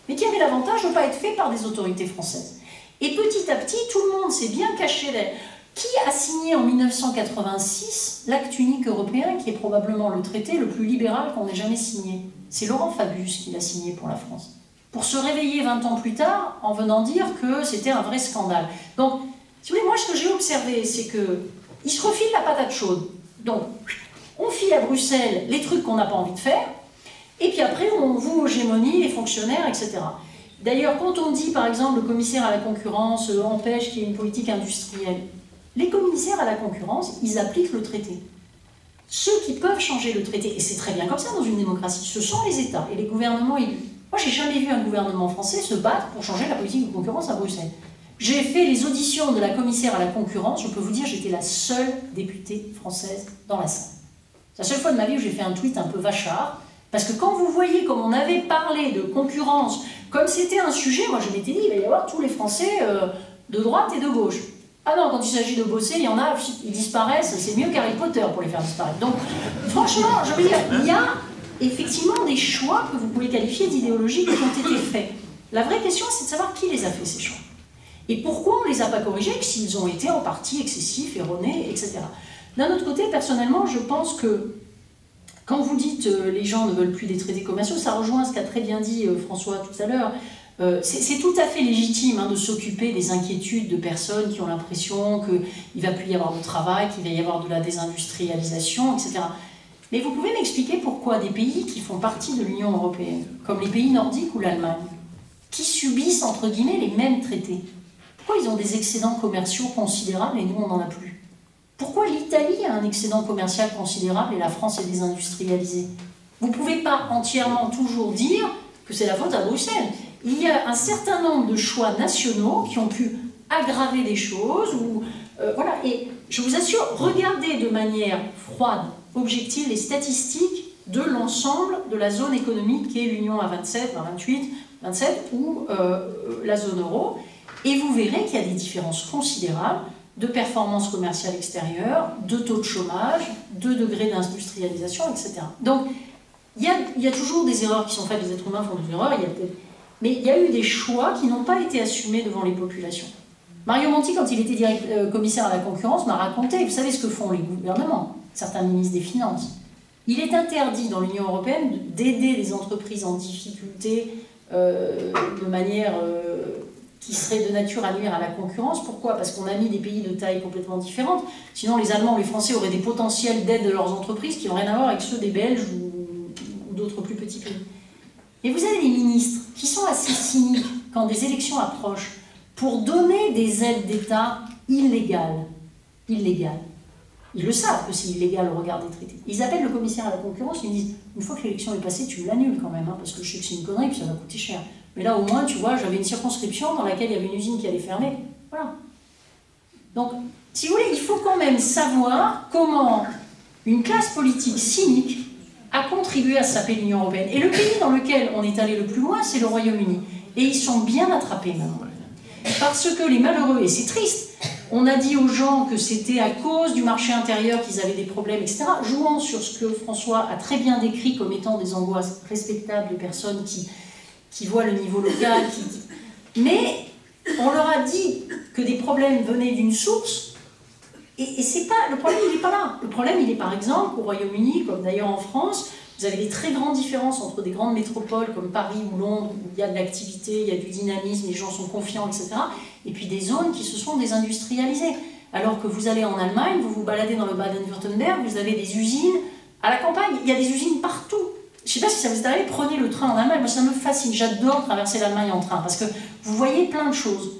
mais qui avait l'avantage de ne pas être fait par des autorités françaises. Et petit à petit, tout le monde s'est bien caché là. Qui a signé en 1986 l'acte unique européen, qui est probablement le traité le plus libéral qu'on ait jamais signé? C'est Laurent Fabius qui l'a signé pour la France. Pour se réveiller 20 ans plus tard en venant dire que c'était un vrai scandale. Donc, si vous voulez, moi ce que j'ai observé, c'est qu'ils se refilent la patate chaude. Donc, on file à Bruxelles les trucs qu'on n'a pas envie de faire, et puis après on voue aux gémonies les fonctionnaires, etc. D'ailleurs, quand on dit, par exemple, le commissaire à la concurrence empêche qu'il y ait une politique industrielle, les commissaires à la concurrence, ils appliquent le traité. Ceux qui peuvent changer le traité, et c'est très bien comme ça dans une démocratie, ce sont les États et les gouvernements élus. Moi, j'ai jamais vu un gouvernement français se battre pour changer la politique de concurrence à Bruxelles. J'ai fait les auditions de la commissaire à la concurrence, je peux vous dire, j'étais la seule députée française dans la salle. C'est la seule fois de ma vie où j'ai fait un tweet un peu vachard, parce que quand vous voyez comme on avait parlé de concurrence, comme c'était un sujet, moi je m'étais dit, il va y avoir tous les Français de droite et de gauche. Ah non, quand il s'agit de bosser, il y en a, ils disparaissent, c'est mieux qu'Harry Potter pour les faire disparaître. Donc, franchement, je veux dire, il y a effectivement des choix que vous pouvez qualifier d'idéologiques qui ont été faits. La vraie question, c'est de savoir qui les a fait, ces choix. Et pourquoi on ne les a pas corrigés, s'ils ont été en partie excessifs, erronés, etc. D'un autre côté, personnellement, je pense que quand vous dites les gens ne veulent plus des traités commerciaux, ça rejoint ce qu'a très bien dit François tout à l'heure. C'est tout à fait légitime de s'occuper des inquiétudes de personnes qui ont l'impression qu'il ne va plus y avoir de travail, qu'il va y avoir de la désindustrialisation, etc. Mais vous pouvez m'expliquer pourquoi des pays qui font partie de l'Union européenne, comme les pays nordiques ou l'Allemagne, qui subissent entre guillemets les mêmes traités, pourquoi ils ont des excédents commerciaux considérables et nous on n'en a plus? Pourquoi l'Italie a un excédent commercial considérable et la France est désindustrialisée? Vous ne pouvez pas entièrement toujours dire que c'est la faute à Bruxelles. Il y a un certain nombre de choix nationaux qui ont pu aggraver des choses. Voilà. Et je vous assure, regardez de manière froide, objective, les statistiques de l'ensemble de la zone économique qui est l'Union à 27, à 28, 27 ou la zone euro. Et vous verrez qu'il y a des différences considérables de performance commerciale extérieure, de taux de chômage, de degré d'industrialisation, etc. Donc, il y a toujours des erreurs qui sont faites, les êtres humains font des erreurs, mais il y a eu des choix qui n'ont pas été assumés devant les populations. Mario Monti, quand il était commissaire à la concurrence, m'a raconté, vous savez ce que font les gouvernements, certains ministres des Finances. Il est interdit dans l'Union européenne d'aider les entreprises en difficulté de manière qui serait de nature à nuire à la concurrence. Pourquoi? Parce qu'on a mis des pays de taille complètement différente. Sinon, les Allemands ou les Français auraient des potentiels d'aide de leurs entreprises qui n'ont rien à voir avec ceux des Belges ou d'autres plus petits pays. Et vous avez des ministres qui sont assez cyniques quand des élections approchent pour donner des aides d'État illégales. Illégales. Ils le savent que c'est illégal au regard des traités. Ils appellent le commissaire à la concurrence, ils disent « Une fois que l'élection est passée, tu l'annules quand même, hein, parce que je sais que c'est une connerie, puis ça va coûter cher. Mais là, au moins, tu vois, j'avais une circonscription dans laquelle il y avait une usine qui allait fermer. Voilà. » Donc, si vous voulez, il faut quand même savoir comment une classe politique cynique a contribué à saper l'Union européenne. Et le pays dans lequel on est allé le plus loin, c'est le Royaume-Uni. Et ils sont bien attrapés maintenant. Parce que les malheureux, et c'est triste, on a dit aux gens que c'était à cause du marché intérieur qu'ils avaient des problèmes, etc. Jouant sur ce que François a très bien décrit comme étant des angoisses respectables de personnes qui voient le niveau local. Mais on leur a dit que des problèmes venaient d'une source, et c'est pas, le problème il n'est pas là. Le problème il est par exemple au Royaume-Uni, comme d'ailleurs en France, vous avez des très grandes différences entre des grandes métropoles comme Paris ou Londres, où il y a de l'activité, il y a du dynamisme, les gens sont confiants, etc. Et puis des zones qui se sont désindustrialisées. Alors que vous allez en Allemagne, vous vous baladez dans le Baden-Württemberg, vous avez des usines à la campagne, il y a des usines partout. Je ne sais pas si ça vous est arrivé, prenez le train en Allemagne, moi ça me fascine, j'adore traverser l'Allemagne en train, parce que vous voyez plein de choses.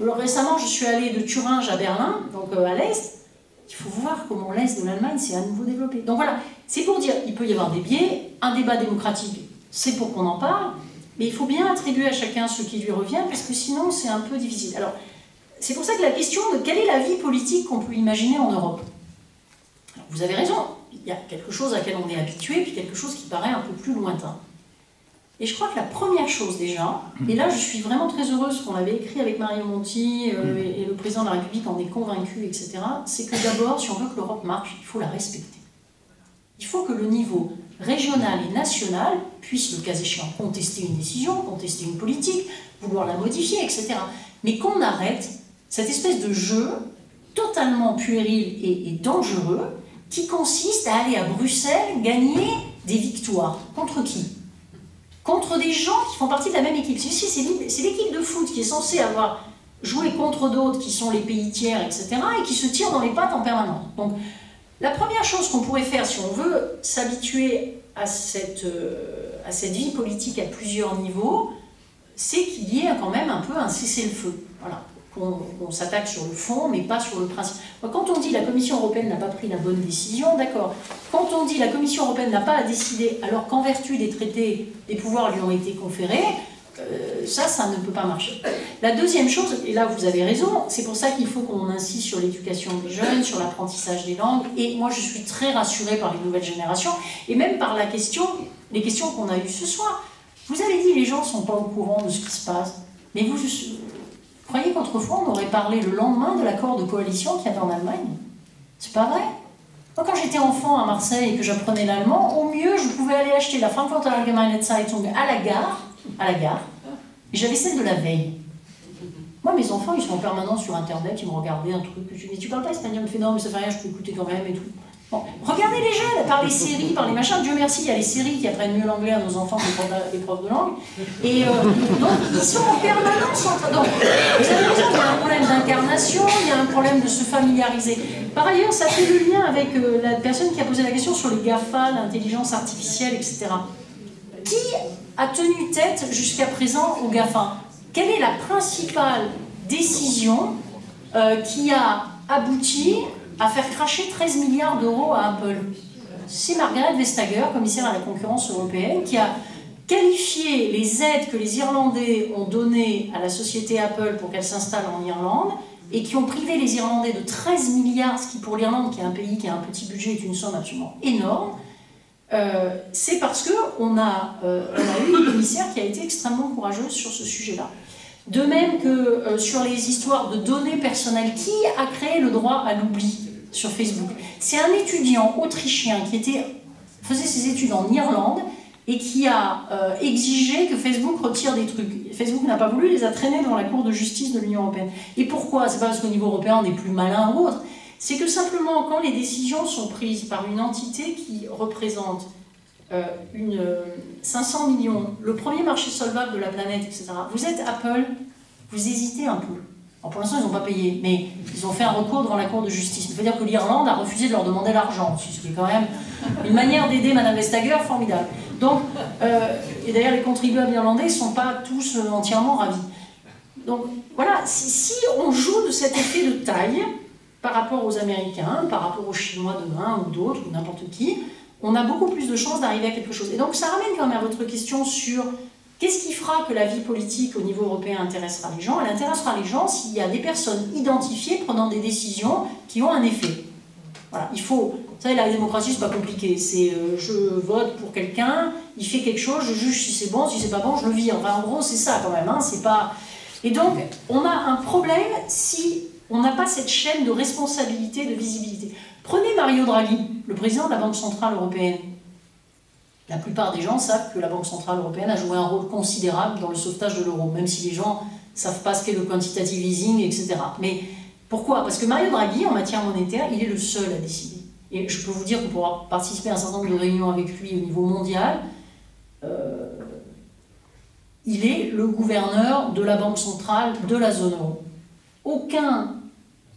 Alors, récemment, je suis allée de Thuringe à Berlin, donc à l'Est. Il faut voir comment l'Est de l'Allemagne s'est à nouveau développé. Donc voilà, c'est pour dire, il peut y avoir des biais, un débat démocratique, c'est pour qu'on en parle, mais il faut bien attribuer à chacun ce qui lui revient, parce que sinon c'est un peu difficile. Alors, c'est pour ça que la question de quelle est la vie politique qu'on peut imaginer en Europe. Alors, vous avez raison, il y a quelque chose à laquelle on est habitué, puis quelque chose qui paraît un peu plus lointain. Et je crois que la première chose déjà, et là je suis vraiment très heureuse qu'on avait écrit avec Mario Monti et le président de la République en est convaincu, etc., c'est que d'abord, si on veut que l'Europe marche, il faut la respecter. Il faut que le niveau régional et national puisse, le cas échéant, contester une décision, contester une politique, vouloir la modifier, etc. Mais qu'on arrête cette espèce de jeu totalement puéril et dangereux qui consiste à aller à Bruxelles gagner des victoires. Contre qui ? Contre des gens qui font partie de la même équipe. C'est l'équipe de foot qui est censée avoir joué contre d'autres qui sont les pays tiers, etc., et qui se tirent dans les pattes en permanence. Donc, la première chose qu'on pourrait faire, si on veut s'habituer à cette vie politique à plusieurs niveaux, c'est qu'il y ait quand même un peu un cessez-le-feu. Voilà. Qu'on s'attaque sur le fond, mais pas sur le principe. Quand on dit la Commission européenne n'a pas pris la bonne décision, d'accord. Quand on dit la Commission européenne n'a pas à décider, alors qu'en vertu des traités, des pouvoirs lui ont été conférés, ça ne peut pas marcher. La deuxième chose, et là vous avez raison, c'est pour ça qu'il faut qu'on insiste sur l'éducation des jeunes, sur l'apprentissage des langues, et moi je suis très rassurée par les nouvelles générations, et même par les questions qu'on a eues ce soir. Vous avez dit les gens ne sont pas au courant de ce qui se passe, mais vous croyez qu'autrefois on aurait parlé le lendemain de l'accord de coalition qu'il y avait en Allemagne? C'est pas vrai. Moi, quand j'étais enfant à Marseille et que j'apprenais l'allemand, au mieux je pouvais aller acheter la Frankfurter Allgemeine Zeitung à la gare, et j'avais celle de la veille. Moi, mes enfants, ils sont en permanence sur Internet, ils me regardaient un truc, je dis, mais tu parles pas espagnol? Il me fait, non, mais ça fait rien, je peux écouter quand même et tout. Bon, regardez les jeunes, par les séries, par les machins, Dieu merci, il y a les séries qui apprennent mieux l'anglais à nos enfants que les profs de langue. Et donc, ils sont en permanence en train. Donc, vous avez raison, il y a un problème d'incarnation, il y a un problème de se familiariser. Par ailleurs, ça fait le lien avec la personne qui a posé la question sur les GAFA, l'intelligence artificielle, etc. Qui a tenu tête jusqu'à présent aux GAFA? Quelle est la principale décision qui a abouti à faire cracher 13 milliards d'euros à Apple? C'est Margrethe Vestager, commissaire à la concurrence européenne, qui a qualifié les aides que les Irlandais ont données à la société Apple pour qu'elle s'installe en Irlande et qui ont privé les Irlandais de 13 milliards, ce qui pour l'Irlande, qui est un pays qui a un petit budget, est une somme absolument énorme. C'est parce qu'on a eu une commissaire qui a été extrêmement courageuse sur ce sujet-là. De même que sur les histoires de données personnelles, qui a créé le droit à l'oubli sur Facebook? C'est un étudiant autrichien qui faisait ses études en Irlande et qui a exigé que Facebook retire des trucs. Facebook n'a pas voulu, les a traînés devant la Cour de justice de l'Union européenne. Et pourquoi? C'est pas parce qu'au niveau européen on est plus malin ou autre, c'est que simplement quand les décisions sont prises par une entité qui représente 500 millions, le premier marché solvable de la planète, etc. Vous êtes Apple, vous hésitez un peu. Alors pour l'instant, ils n'ont pas payé, mais ils ont fait un recours devant la Cour de justice. Il faut dire que l'Irlande a refusé de leur demander l'argent, ce qui est quand même une manière d'aider Madame Vestager formidable. Donc, et d'ailleurs, les contribuables irlandais ne sont pas tous entièrement ravis. Donc voilà, si on joue de cet effet de taille par rapport aux Américains, par rapport aux Chinois demain ou d'autres, ou n'importe qui, on a beaucoup plus de chances d'arriver à quelque chose. Et donc ça ramène quand même à votre question sur qu'est-ce qui fera que la vie politique au niveau européen intéressera les gens? Elle intéressera les gens s'il y a des personnes identifiées prenant des décisions qui ont un effet. Voilà, il faut... Vous savez, la démocratie, c'est pas compliqué. C'est je vote pour quelqu'un, il fait quelque chose, je juge si c'est bon, si c'est pas bon, je le vire. Enfin, en gros, c'est ça quand même. Hein, c'est pas... Et donc, on a un problème si on n'a pas cette chaîne de responsabilité, de visibilité. Prenez Mario Draghi, le président de la Banque Centrale Européenne. La plupart des gens savent que la Banque Centrale Européenne a joué un rôle considérable dans le sauvetage de l'euro, même si les gens ne savent pas ce qu'est le quantitative easing, etc. Mais pourquoi? Parce que Mario Draghi, en matière monétaire, il est le seul à décider. Et je peux vous dire qu'on pourra participer à un certain nombre de réunions avec lui au niveau mondial. Il est le gouverneur de la Banque Centrale de la zone euro. Aucun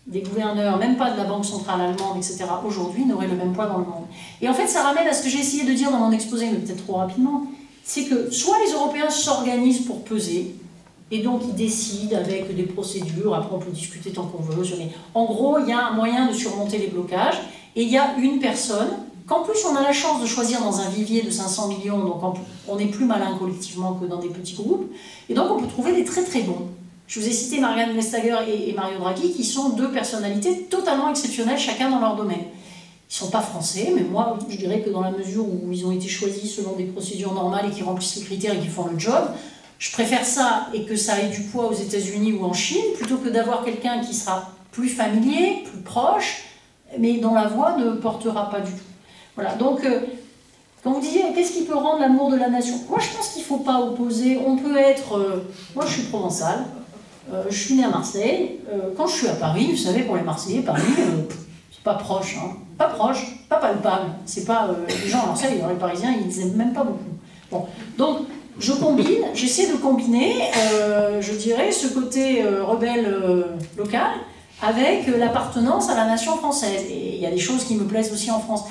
des gouverneurs, même pas de la Banque Centrale Allemande, etc., aujourd'hui, n'aurait le même poids dans le monde. Et en fait, ça ramène à ce que j'ai essayé de dire dans mon exposé, mais peut-être trop rapidement, c'est que soit les Européens s'organisent pour peser, et donc ils décident avec des procédures, après on peut discuter tant qu'on veut, mais en gros, il y a un moyen de surmonter les blocages, et il y a une personne, qu'en plus on a la chance de choisir dans un vivier de 500 millions, donc on est plus malin collectivement que dans des petits groupes, et donc on peut trouver des très très bons. Je vous ai cité Marianne Vestager et Mario Draghi, qui sont deux personnalités totalement exceptionnelles, chacun dans leur domaine. Ils ne sont pas français, mais moi, je dirais que dans la mesure où ils ont été choisis selon des procédures normales et qui remplissent les critères et qui font le job, je préfère ça et que ça ait du poids aux États-Unis ou en Chine, plutôt que d'avoir quelqu'un qui sera plus familier, plus proche, mais dont la voix ne portera pas du tout. Voilà, donc... Quand vous disiez, qu'est-ce qui peut rendre l'amour de la nation? Moi, je pense qu'il ne faut pas opposer. On peut être... moi, je suis provençale. Je suis née à Marseille. Quand je suis à Paris, vous savez, pour les Marseillais, Paris, c'est pas proche. Hein. Pas proche, pas palpable. C'est pas... les gens à Marseille, les Parisiens, ils n'aiment même pas beaucoup. Bon. Donc, je combine, j'essaie de combiner, je dirais, ce côté rebelle local avec l'appartenance à la nation française. Et il y a des choses qui me plaisent aussi en France.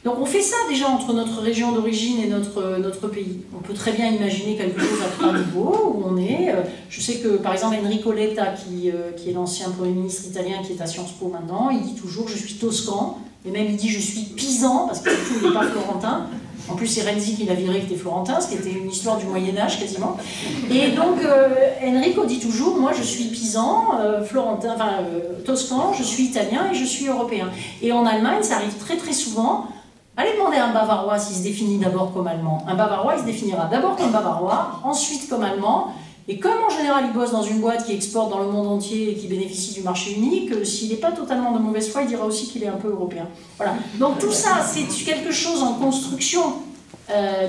Donc on fait ça déjà entre notre région d'origine et notre pays. On peut très bien imaginer quelque chose à trois niveaux où on est. Je sais que par exemple Enrico Letta, qui est l'ancien Premier ministre italien qui est à Sciences Po maintenant, il dit toujours je suis toscan, et même il dit je suis pisan, parce que surtout il n'est pas florentin. En plus c'est Renzi qui l'a viré qui était florentin, ce qui était une histoire du Moyen-Âge quasiment. Et donc Enrico dit toujours moi je suis pisan, florentin, enfin toscan, je suis italien et je suis européen. Et en Allemagne ça arrive très très souvent. Allez demander à un Bavarois s'il se définit d'abord comme allemand. Un Bavarois, il se définira d'abord comme Bavarois, ensuite comme allemand, et comme en général il bosse dans une boîte qui exporte dans le monde entier et qui bénéficie du marché unique, s'il n'est pas totalement de mauvaise foi, il dira aussi qu'il est un peu européen. Voilà. Donc tout ça, c'est quelque chose en construction.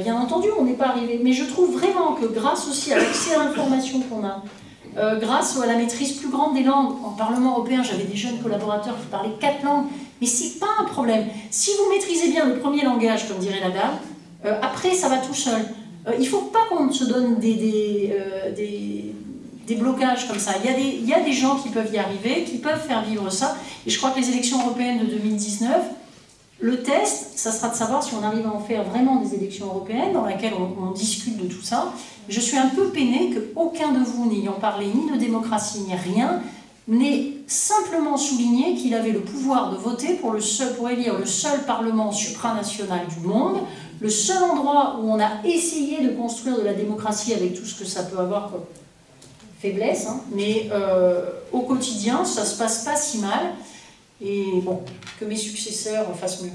Bien entendu, on n'est pas arrivé. Mais je trouve vraiment que grâce aussi à l'accès à l'information qu'on a, grâce à la maîtrise plus grande des langues, en Parlement européen, j'avais des jeunes collaborateurs qui parlaient 4 langues, mais c'est pas un problème. Si vous maîtrisez bien le premier langage, comme dirait la dame, après ça va tout seul. Il ne faut pas qu'on se donne des blocages comme ça. Il y a des gens qui peuvent y arriver, qui peuvent faire vivre ça. Et je crois que les élections européennes de 2019, le test, ça sera de savoir si on arrive à en faire vraiment des élections européennes dans lesquelles on discute de tout ça. Je suis un peu peinée qu'aucun de vous, n'ayant parlé ni de démocratie ni rien, n'ait simplement souligné qu'il avait le pouvoir de voter pour élire le seul parlement supranational du monde, le seul endroit où on a essayé de construire de la démocratie avec tout ce que ça peut avoir comme faiblesse, hein, mais au quotidien, ça se passe pas si mal, et bon, que mes successeurs fassent mieux.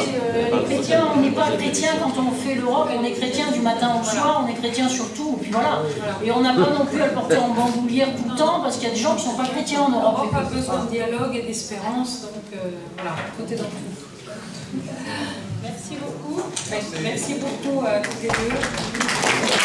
écoutez, les chrétiens, on n'est pas chrétiens quand on fait l'Europe, on est chrétiens du matin au soir, on est chrétiens surtout, et puis voilà. Et on n'a pas non plus à le porter en bandoulière tout le temps, parce qu'il y a des gens qui ne sont pas chrétiens en Europe. L'Europe a besoin de dialogue et d'espérance, donc voilà, tout est dans tout. Merci beaucoup. Merci beaucoup à toutes les deux.